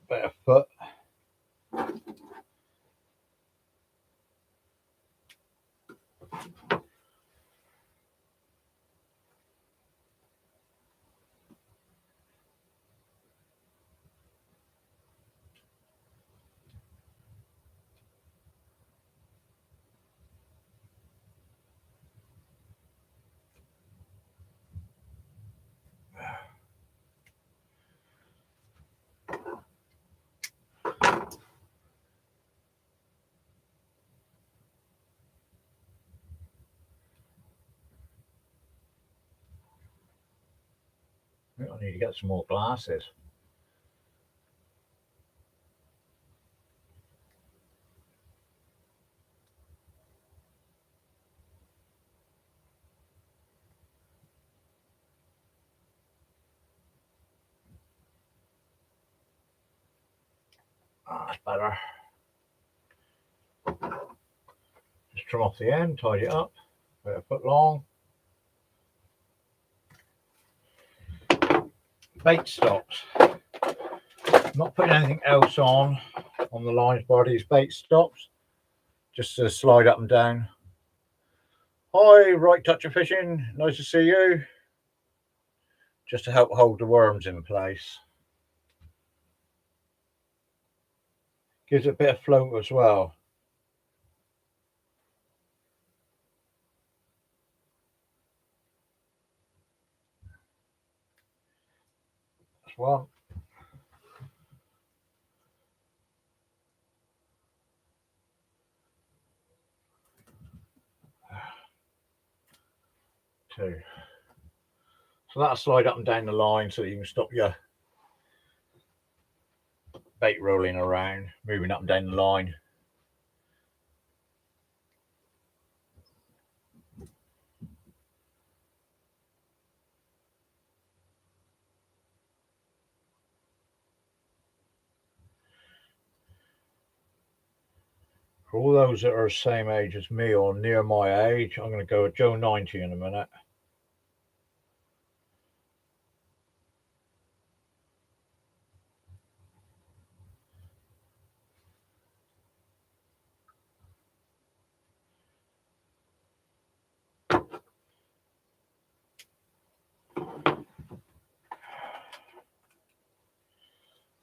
Bit of foot. I need to get some more glasses. That's better. Just trim off the end, tidy it up, bit of foot long. Bait stops. Not putting anything else on the lines bar these bait stops, just to slide up and down. Hi, Right Touch of Fishing, nice to see you. Just to help hold the worms in place. Gives it a bit of float as well. That's one. Two. So that'll slide up and down the line so you can stop your bait rolling around, moving up and down the line. For all those that are the same age as me or near my age, I'm going to go with Joe 90 in a minute.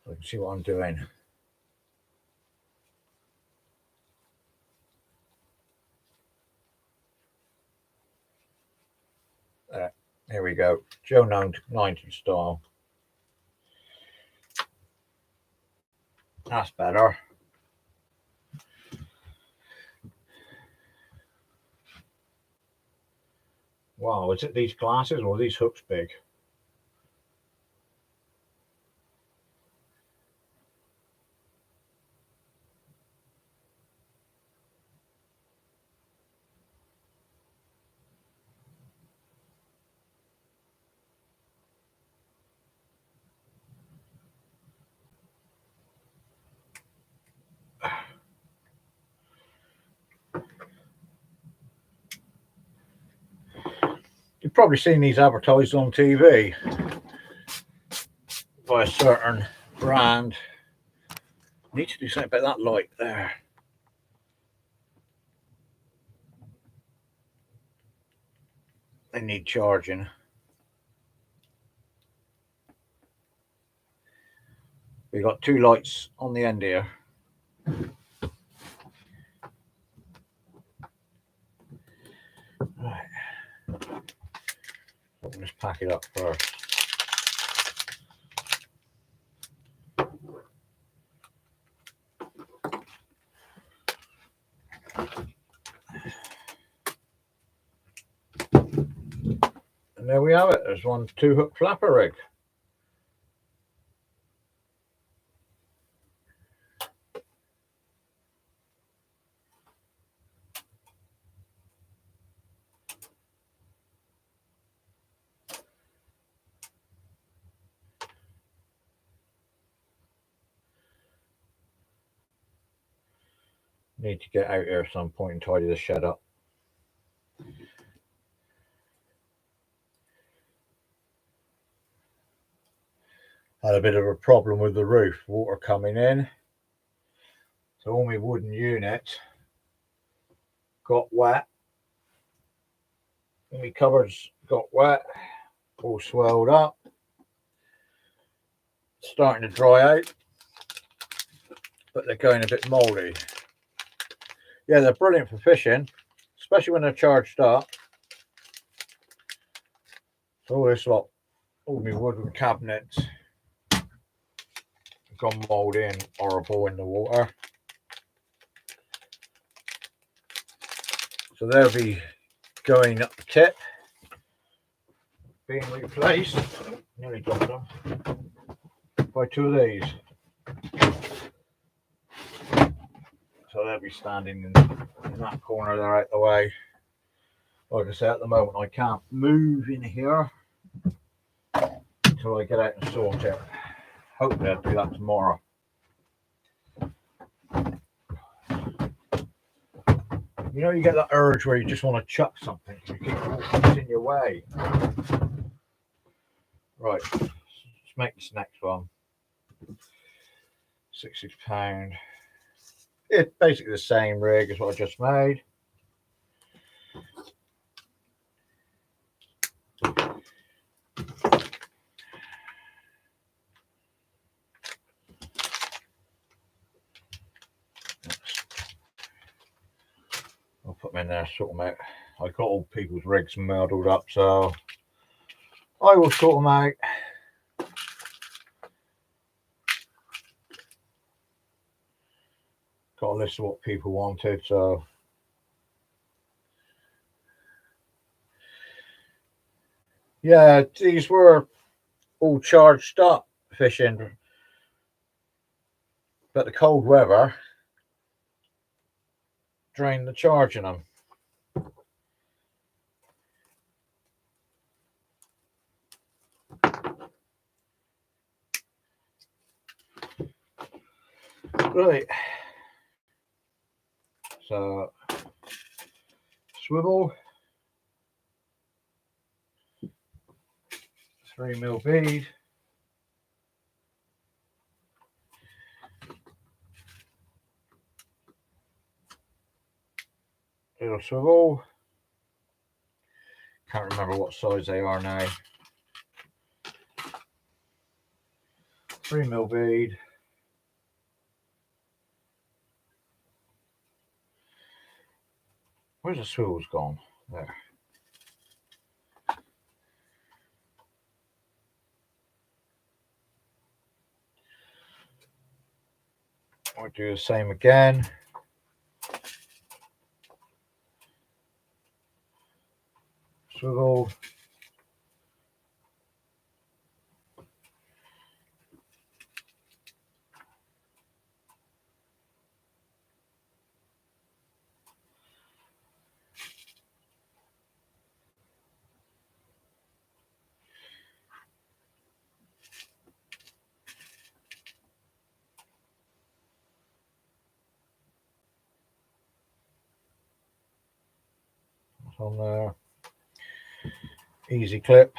So you can see what I'm doing. Here we go, Joe 90 style. That's better. Wow, is it these glasses or are these hooks big? You've probably seen these advertised on TV by a certain brand. Need to do something about that light there. They need charging. We've got two lights on the end here. Right. Let's pack it up first. And there we have it. There's one 2-hook flapper rig. Need to get out here at some point and tidy the shed up. Had a bit of a problem with the roof, water coming in. So all my wooden units got wet. And my cupboards got wet, all swelled up. Starting to dry out, but they're going a bit mouldy. Yeah, they're brilliant for fishing, especially when they're charged up. So all this lot, all my wooden cabinets gone mouldy and horrible in the water. So they'll be going up the tip, being replaced. Nearly got them by two of these. So they'll be standing in that corner there out the way. Like I say, at the moment I can't move in here until I get out and sort it. Hopefully I'll do that tomorrow. You know, you get that urge where you just want to chuck something. You keep walking in your way. Right, let's make this next one. £60. It's basically the same rig as what I just made. I'll put them in there, sort them out. I got all people's rigs muddled up, so I will sort them out. Got a list of what people wanted, so yeah, these were all charged up fishing, but the cold weather drained the charge in them. Right, so swivel, 3mm bead, little swivel. Can't remember what size they are now. 3mm bead. Where's the swivels gone? There. I'll do the same again. Swivel. On there. easy clip.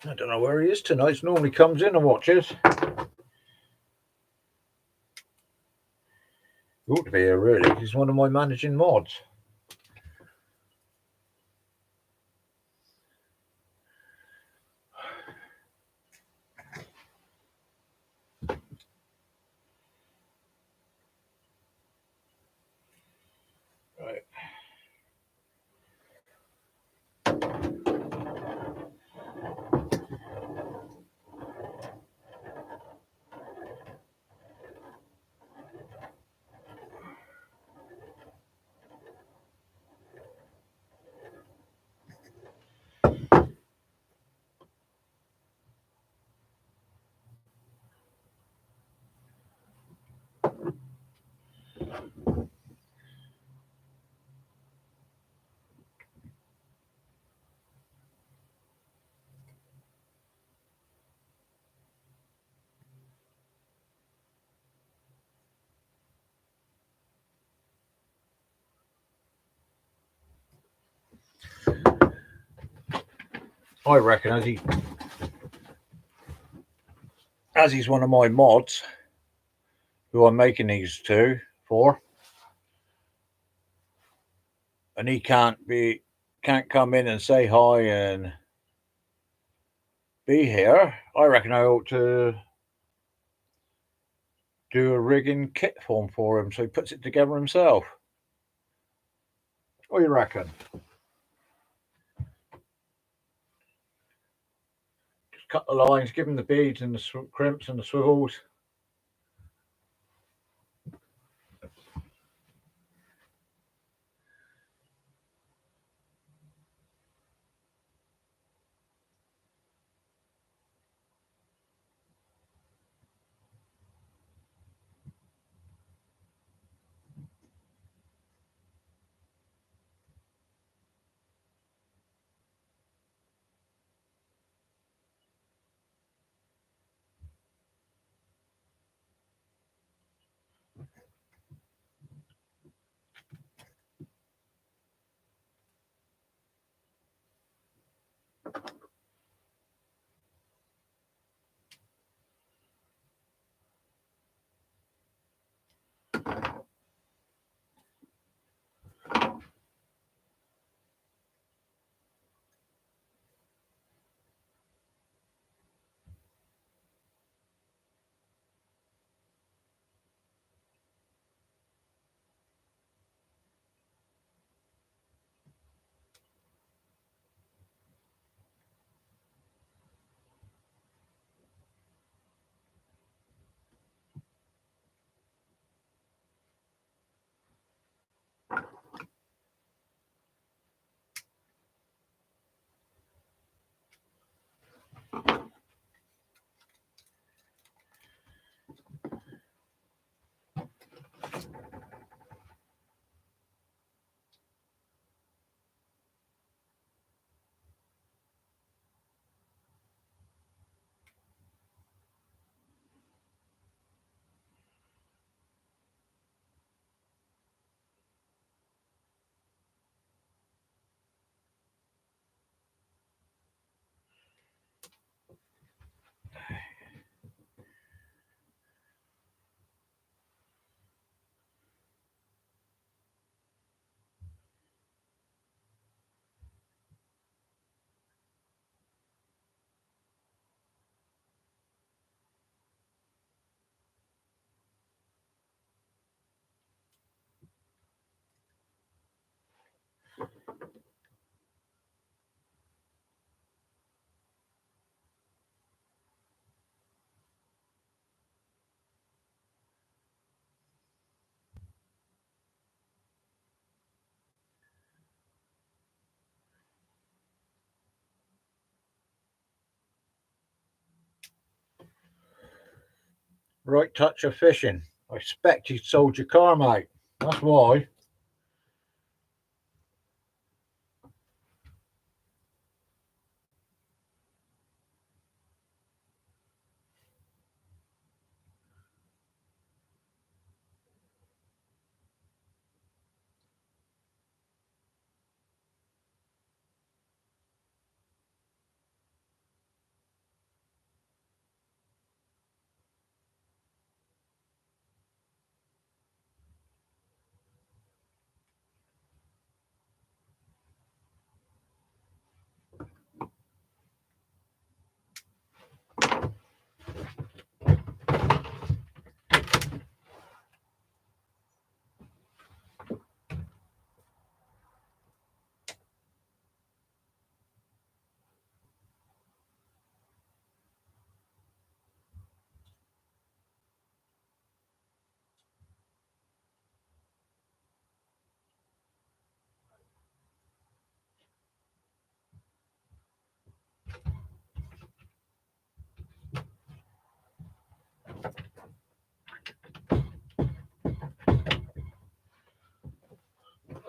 I don't know where he is tonight. He normally comes in and watches. He ought to be here really. He's one of my managing mods. Right. I reckon as he's one of my mods who I'm making these for, and he can't come in and say hi and be here, I reckon I ought to do a rigging kit form for him so he puts it together himself. What do you reckon? Just cut the lines, give him the beads and the crimps and the swivels. Right touch of fishing. I expect he sold your car, mate. That's why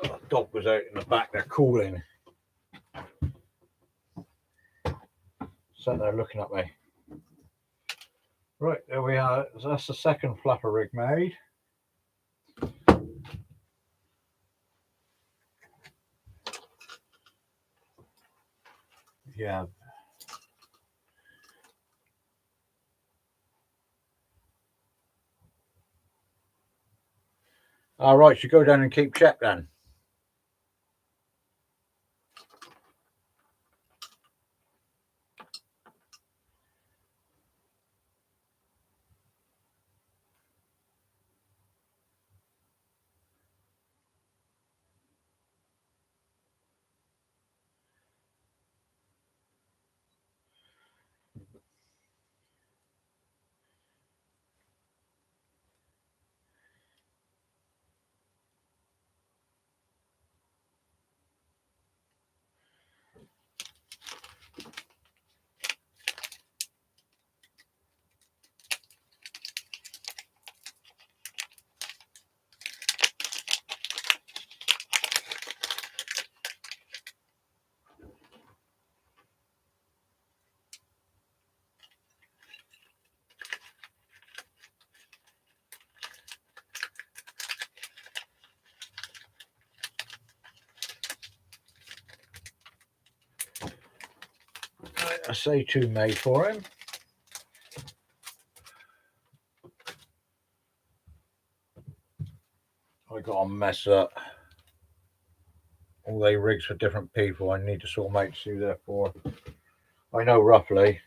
the dog was out in the back there cooling. Sat there looking at me. Right, there we are. That's the second flapper rig made. Yeah. All right, so go down and keep check then. I say two made for him. I got to mess up all they rigs for different people. I need to sort of make see therefore. I know roughly.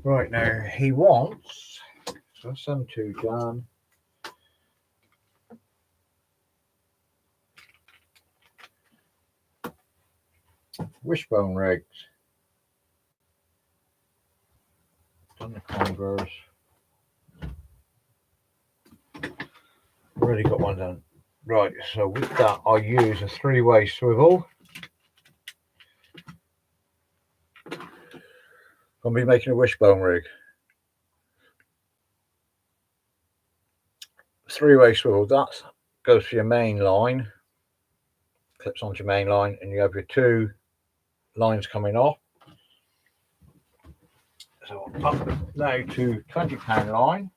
Right now he wants, so that's them two done. Wishbone rigs. Done the Converse. Already got one done. Right, so with that I use a three-way swivel. Gonna be making a wishbone rig. Three-way swivel, that goes for your main line, clips onto your main line, and you have your two lines coming off. So up now to £20 line.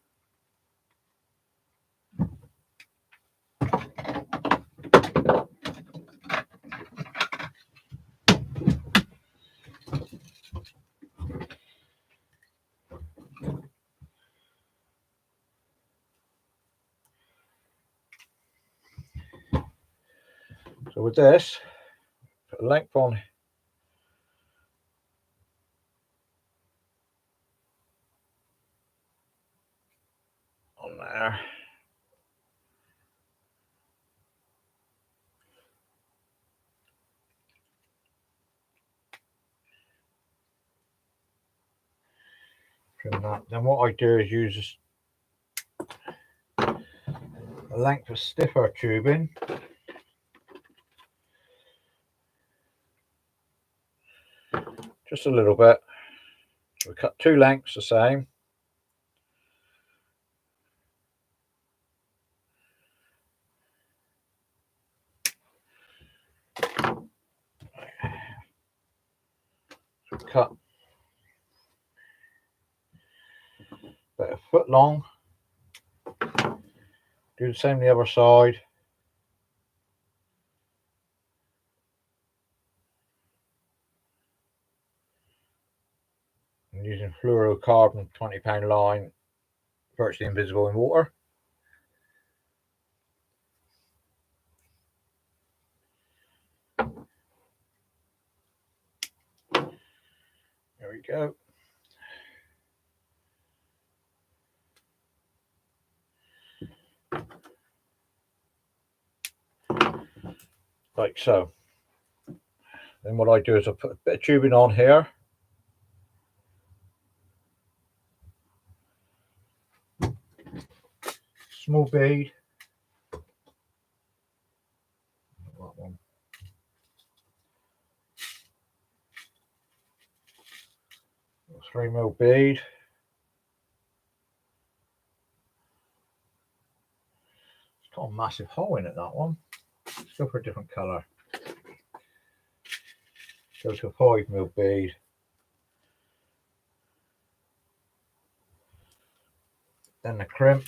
So with this, put a length on there. Trim that. Then what I do is use a length of stiffer tubing. Just a little bit. We cut two lengths the same. cut about a foot long. Do the same the other side. I'm using fluorocarbon 20-pound line, virtually invisible in water. There we go. Like so. Then what I do is I put a bit of tubing on here. Small bead. 3mm bead. It's got a massive hole in it, that one. Let's go for a different colour. Go to a 5mm bead. Then the crimp.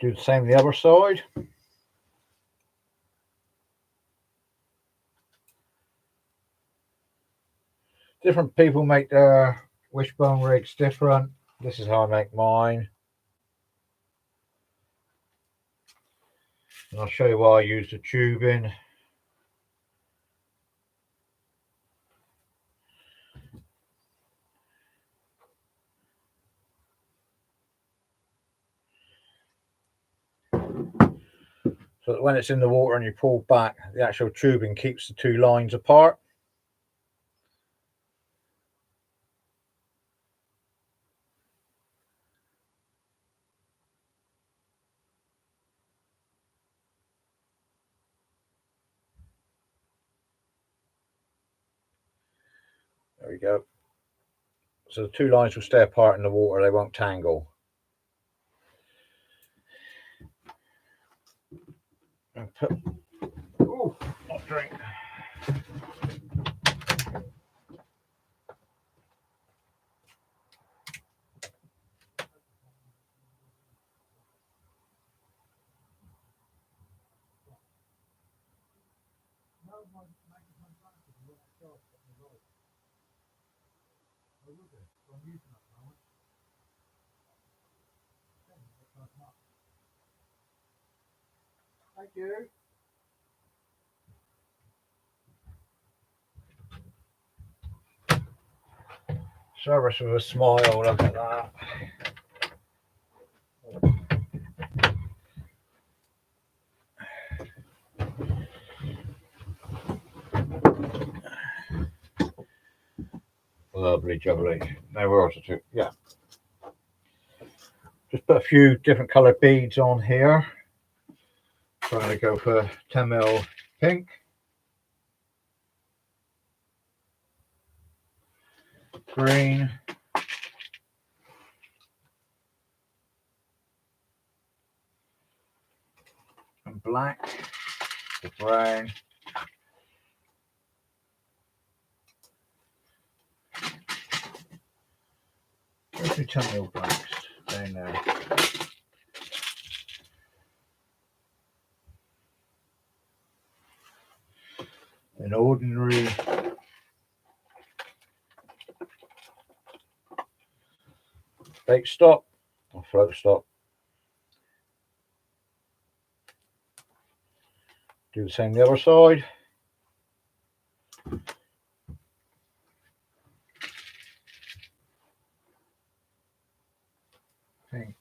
Do the same the other side. Different people make their wishbone rigs different. This is how I make mine. And I'll show you why I use the tubing. So that when it's in the water and you pull back, the actual tubing keeps the two lines apart. There we go. So the two lines will stay apart in the water, they won't tangle. And put, ooh, not drink. Thank you. Service with a smile, look at that. Lovely jubbly. Now we're also to, yeah. Just put a few different coloured beads on here. So I'm going to go for 10mm pink. Green. And black. The brown. Where's the 10mm blacks? Down there. An ordinary bake stop or float stop. Do the same the other side. Pink.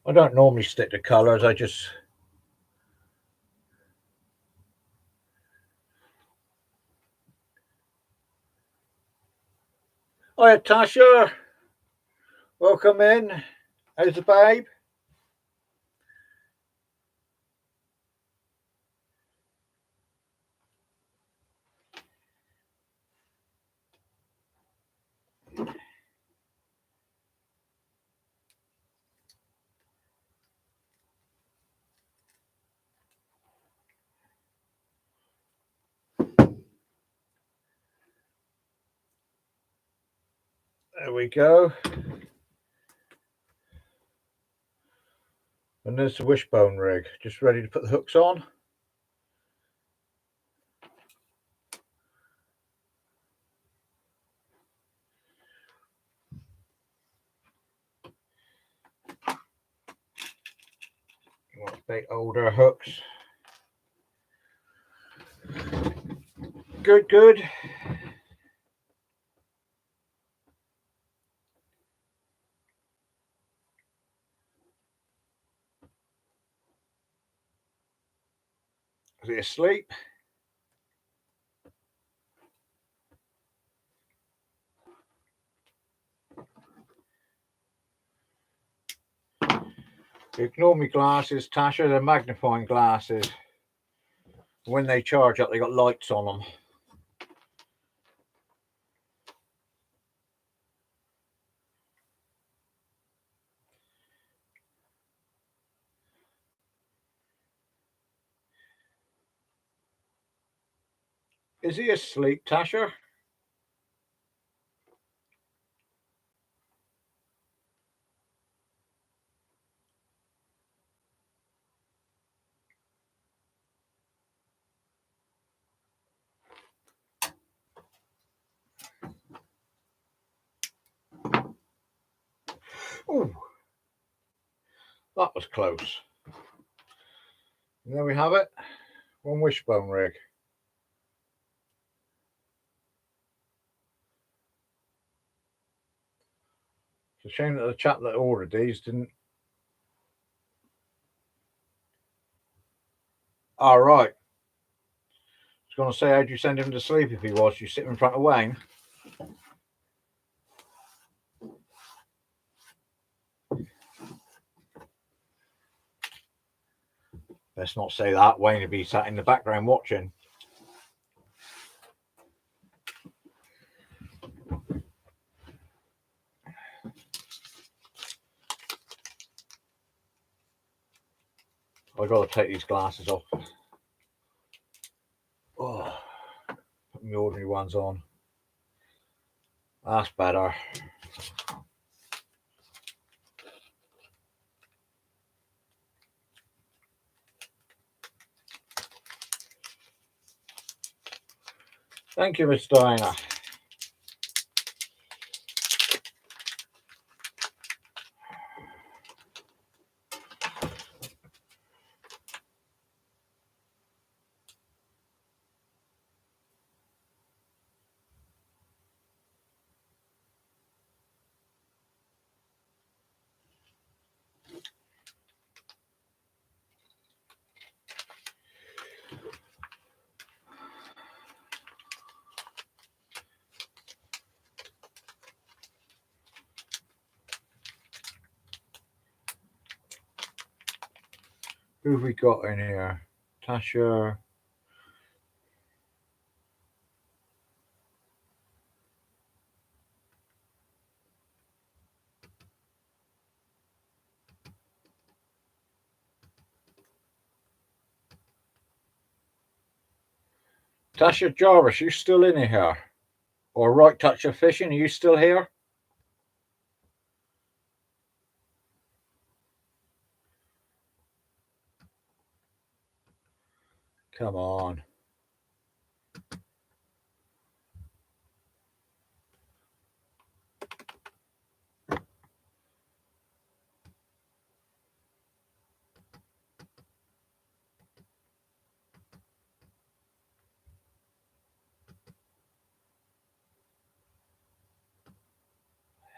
I don't normally stick to colours, I just Hiya, Tasha. Welcome in. How's the babe? There we go. And there's the wishbone rig, just ready to put the hooks on. You want to bait older hooks. Good, good. Is he asleep? Ignore me glasses, Tasha. They're magnifying glasses. When they charge up, they got lights on them. Is he asleep, Tasha? Oh, that was close. And there we have it. One wishbone rig. It's a shame that the chap that ordered these didn't. All right. I was going to say, how'd you send him to sleep if he was? You sit in front of Wayne. Let's not say that. Wayne would be sat in the background watching. I've got to take these glasses off. Oh, put the ordinary ones on. That's better. Thank you, Miss Diana. Who have we got in here? Tasha. Tasha Jarvis, you still in here? Or Right Touch of Fishing, are you still here? Come on. I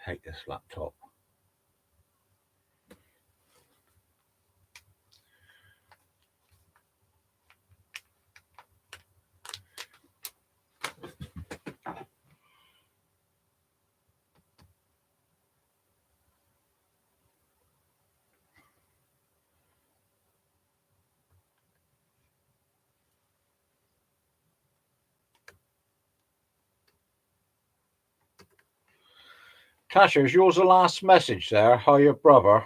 hate this laptop. Tasha, is yours the last message there? Hiya, brother.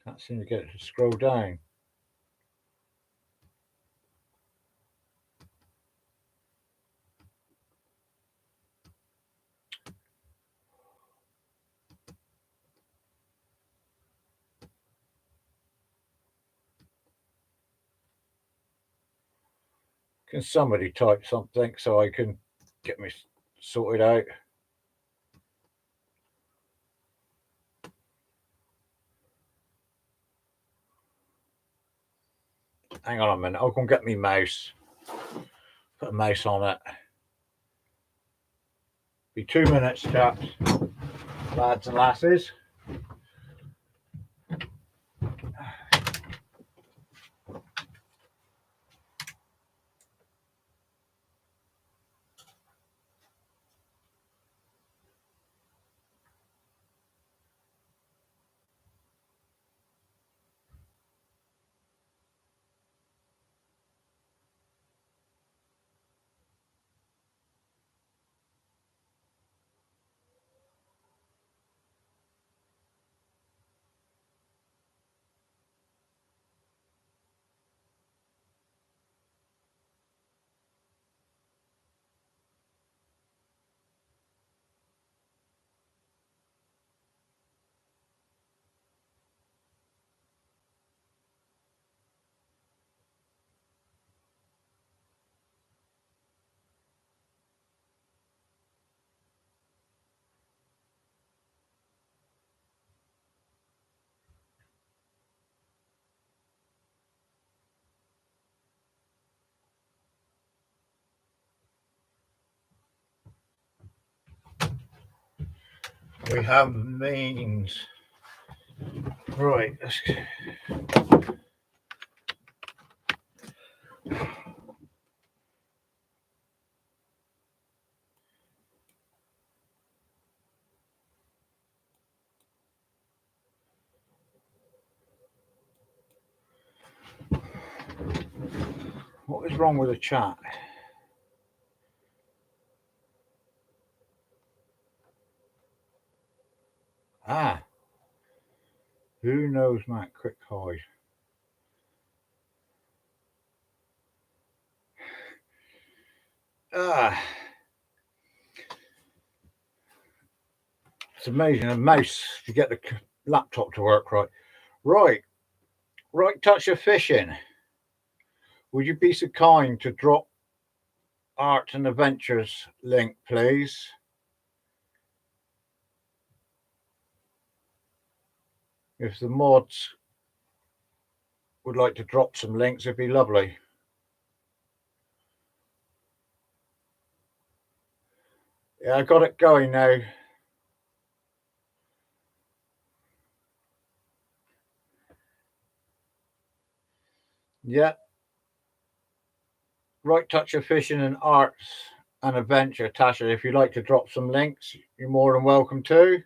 Can't seem to get it to scroll down. Can somebody type something so I can get me sorted out? Hang on a minute. I'll go and get me mouse. Put a mouse on it. Be 2 minutes, chaps, lads and lasses. We have means. Right. What is wrong with the chat? Ah. Who knows Matt? Quick hide. Ah. It's amazing. A mouse to get the laptop to work right. Right touch of fishing. Would you be so kind to drop Art and Adventures link, please? If the mods would like to drop some links, it'd be lovely. Yeah, I got it going now. Yeah. Right touch of fishing and arts and adventure. Tasha, if you'd like to drop some links, you're more than welcome to.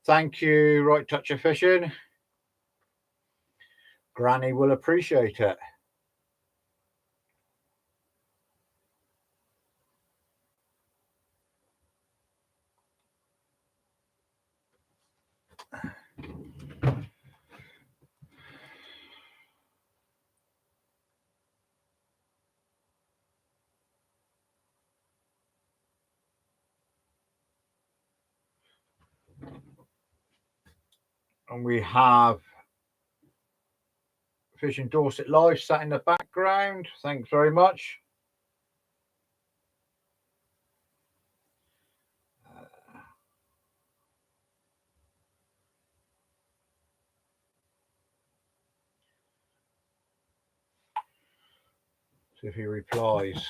Thank you, Right Touch of Fishing. Granny will appreciate it. And we have Fishing Dorset Live sat in the background. Thanks very much. See if he replies.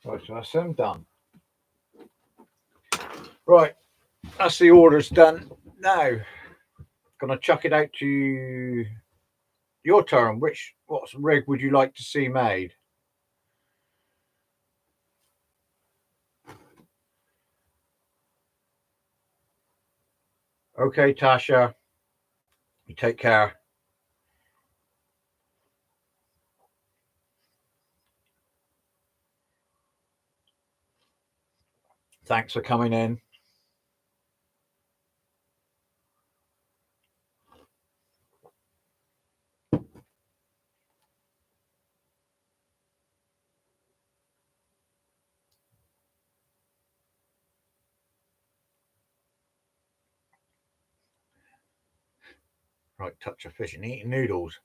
Right, so that's them done. Right, that's the orders done. Now, Gonna chuck it out to your turn. What rig would you like to see made? Okay, Tasha. You take care. Thanks for coming in. Right, touch of fish and eating noodles.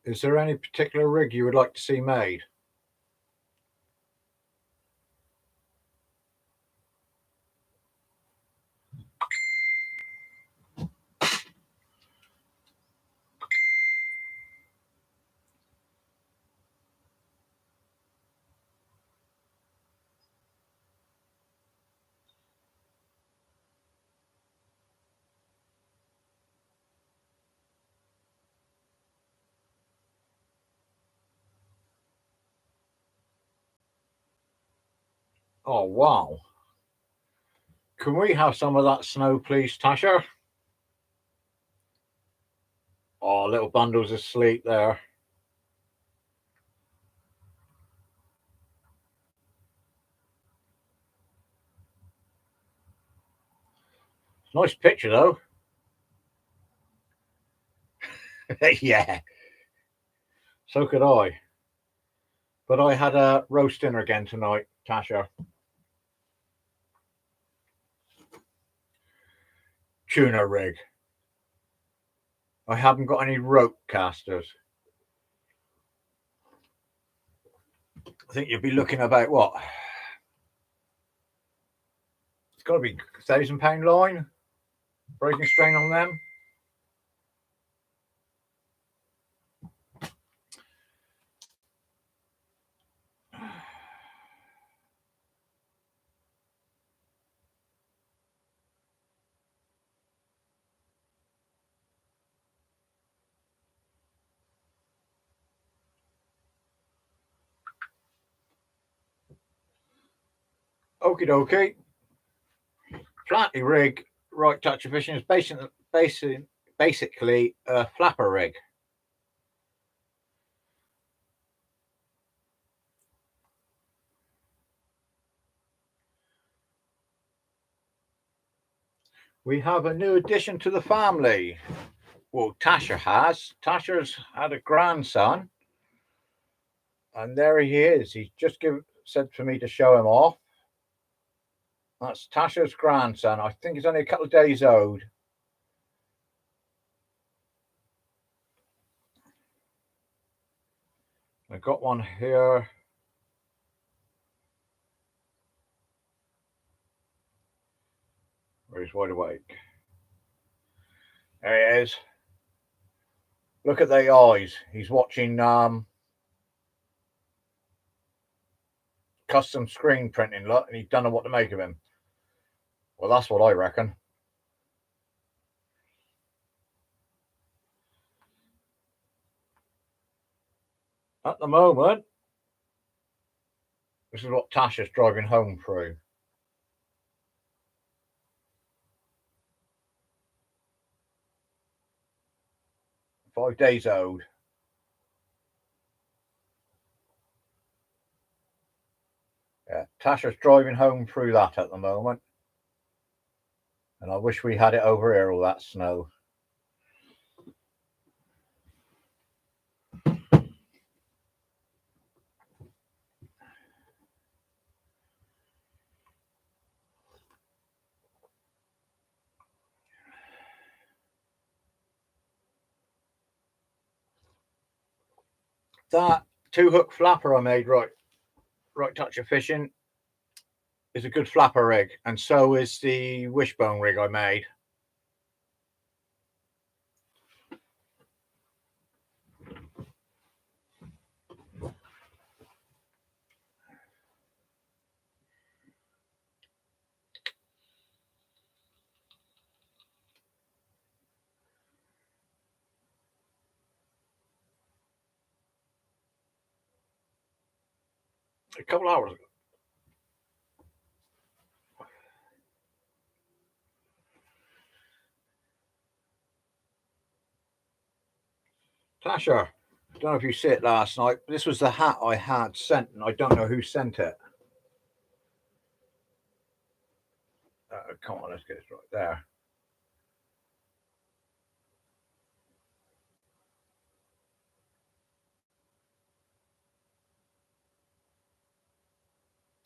Is there any particular rig you would like to see made? Oh, wow. Can we have some of that snow, please, Tasha? Oh, little bundles asleep there. Nice picture, though. Yeah, so could I. But I had a roast dinner again tonight, Tasha. Tuna rig. I haven't got any rope casters. I think you'd be looking about what? It's got to be £1,000 line. Breaking strain on them. Okie dokie. Flatty rig, right touch of fishing is basically a flapper rig. We have a new addition to the family. Well, Tasha has. Tasha's had a grandson, and there he is. He's just said for me to show him off. That's Tasha's grandson. I think he's only a couple of days old. I got one here. Where he's wide awake. There he is. Look at the eyes. He's watching custom screen printing, look, and he don't know what to make of him. Well, that's what I reckon. At the moment, this is what Tasha's driving home through. Five days old. Yeah, Tasha's driving home through that at the moment. And I wish we had it over here, all that snow. That 2-hook flapper I made, right touch of fishing, is a good flapper rig, and so is the wishbone rig I made. a couple hours ago. Tasha, I don't know if you see it last night. This was the hat I had sent, and I don't know who sent it. Come on, let's get it right there.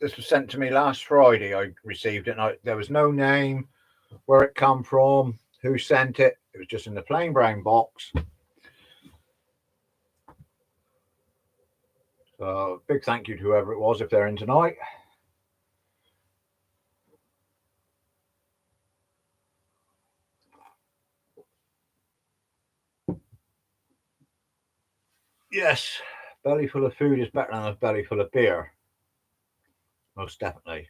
This was sent to me last Friday. I received it, and there was no name, where it come from, who sent it. It was just in the plain brown box. So big thank you to whoever it was if they're in tonight. Yes, belly full of food is better than a belly full of beer. Most definitely.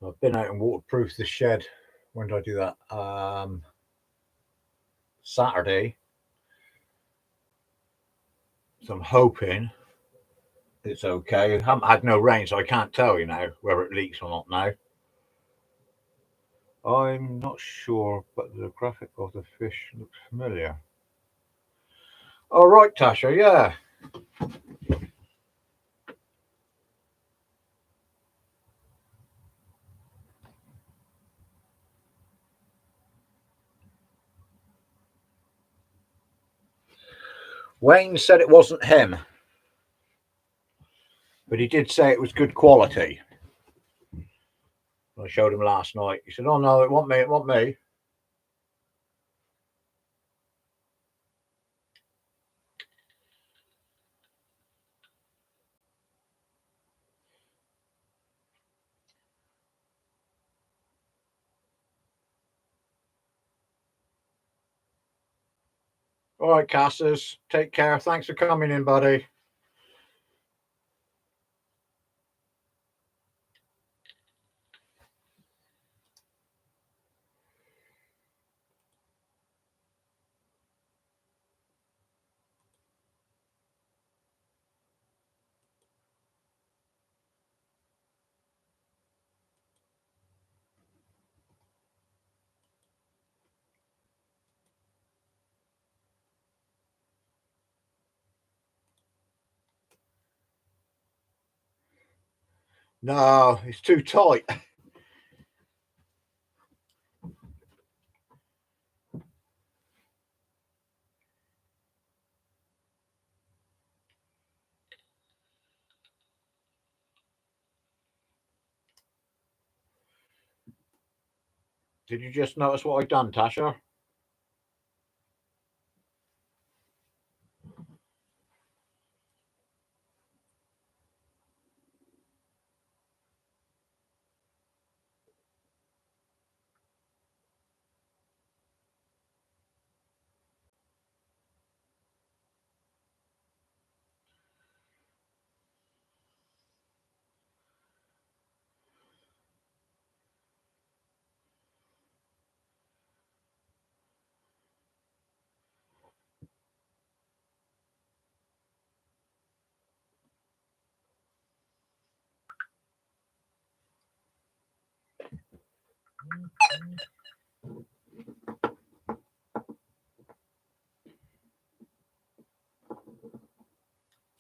I've been out and waterproofed the shed. When did I do that? Saturday. So I'm hoping it's okay. I haven't had no rain, so I can't tell you now whether it leaks or not now. I'm not sure, but the graphic of the fish looks familiar. All right, Tasha, yeah. Wayne said it wasn't him, but he did say it was good quality. I showed him last night. He said, "Oh no, it wasn't me. It wasn't me." All right, Cassis, take care. Thanks for coming in, buddy. No, it's too tight. Did you just notice what I done, Tasha?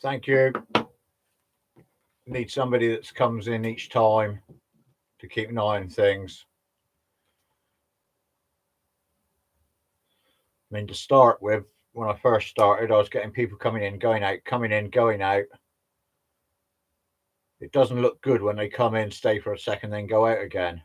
Thank you. Need somebody that comes in each time to keep an eye on things. I mean, to start with, when I first started, I was getting people coming in, going out, coming in, going out. It doesn't look good when they come in, stay for a second, then go out again.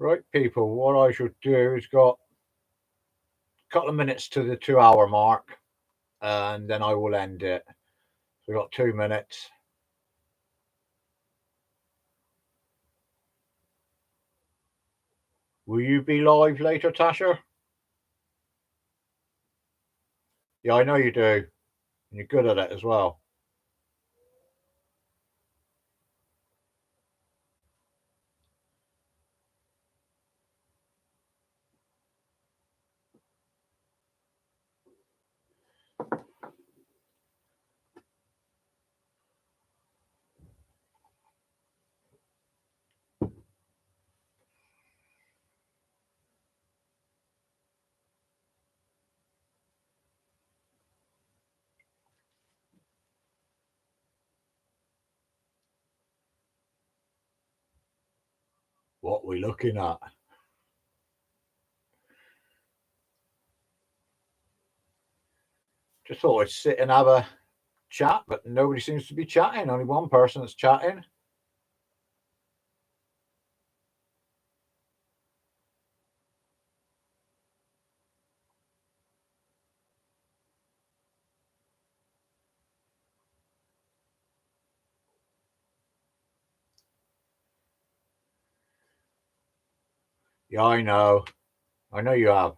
Right, people, what I should do is got a couple of minutes to the 2 hour mark, and then I will end it. So we've got 2 minutes. Will you be live later, Tasha? Yeah, I know you do. And you're good at it as well. What we looking at? Just thought I'd sit and have a chat, but nobody seems to be chatting. Only one person that's chatting. Yeah, I know. I know you have.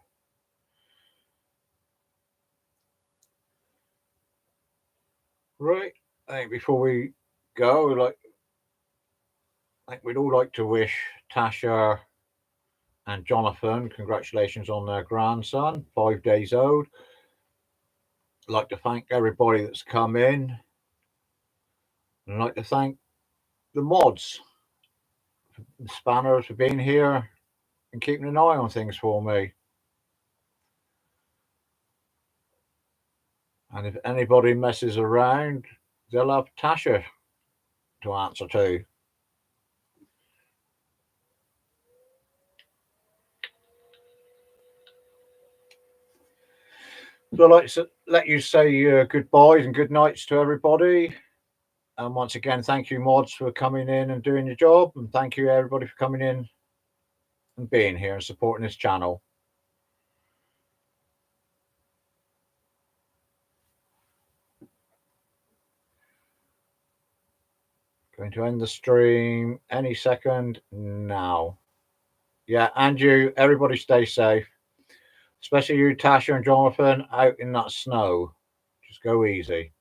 Right. I think before we go, I think we'd all like to wish Tasha and Jonathan congratulations on their grandson, 5 days old. I'd like to thank everybody that's come in. And I'd like to thank the mods, the spanners, for being here and keeping an eye on things for me. And if anybody messes around, they'll have Tasha to answer to. So I'd like to let you say goodbyes and good nights to everybody. And once again, thank you, mods, for coming in and doing your job. And thank you, everybody, for coming in and being here and supporting this channel. Going to end the stream any second now. Yeah, and you, everybody stay safe. Especially you, Tasha and Jonathan, out in that snow. Just go easy.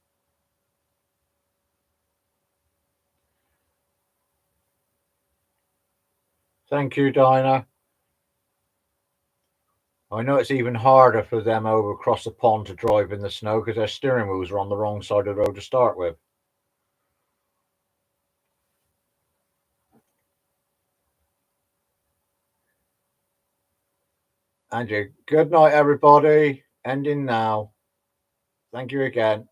Thank you, Dinah. I know it's even harder for them over across the pond to drive in the snow because their steering wheels are on the wrong side of the road to start with. And you, good night, everybody. Ending now. Thank you again.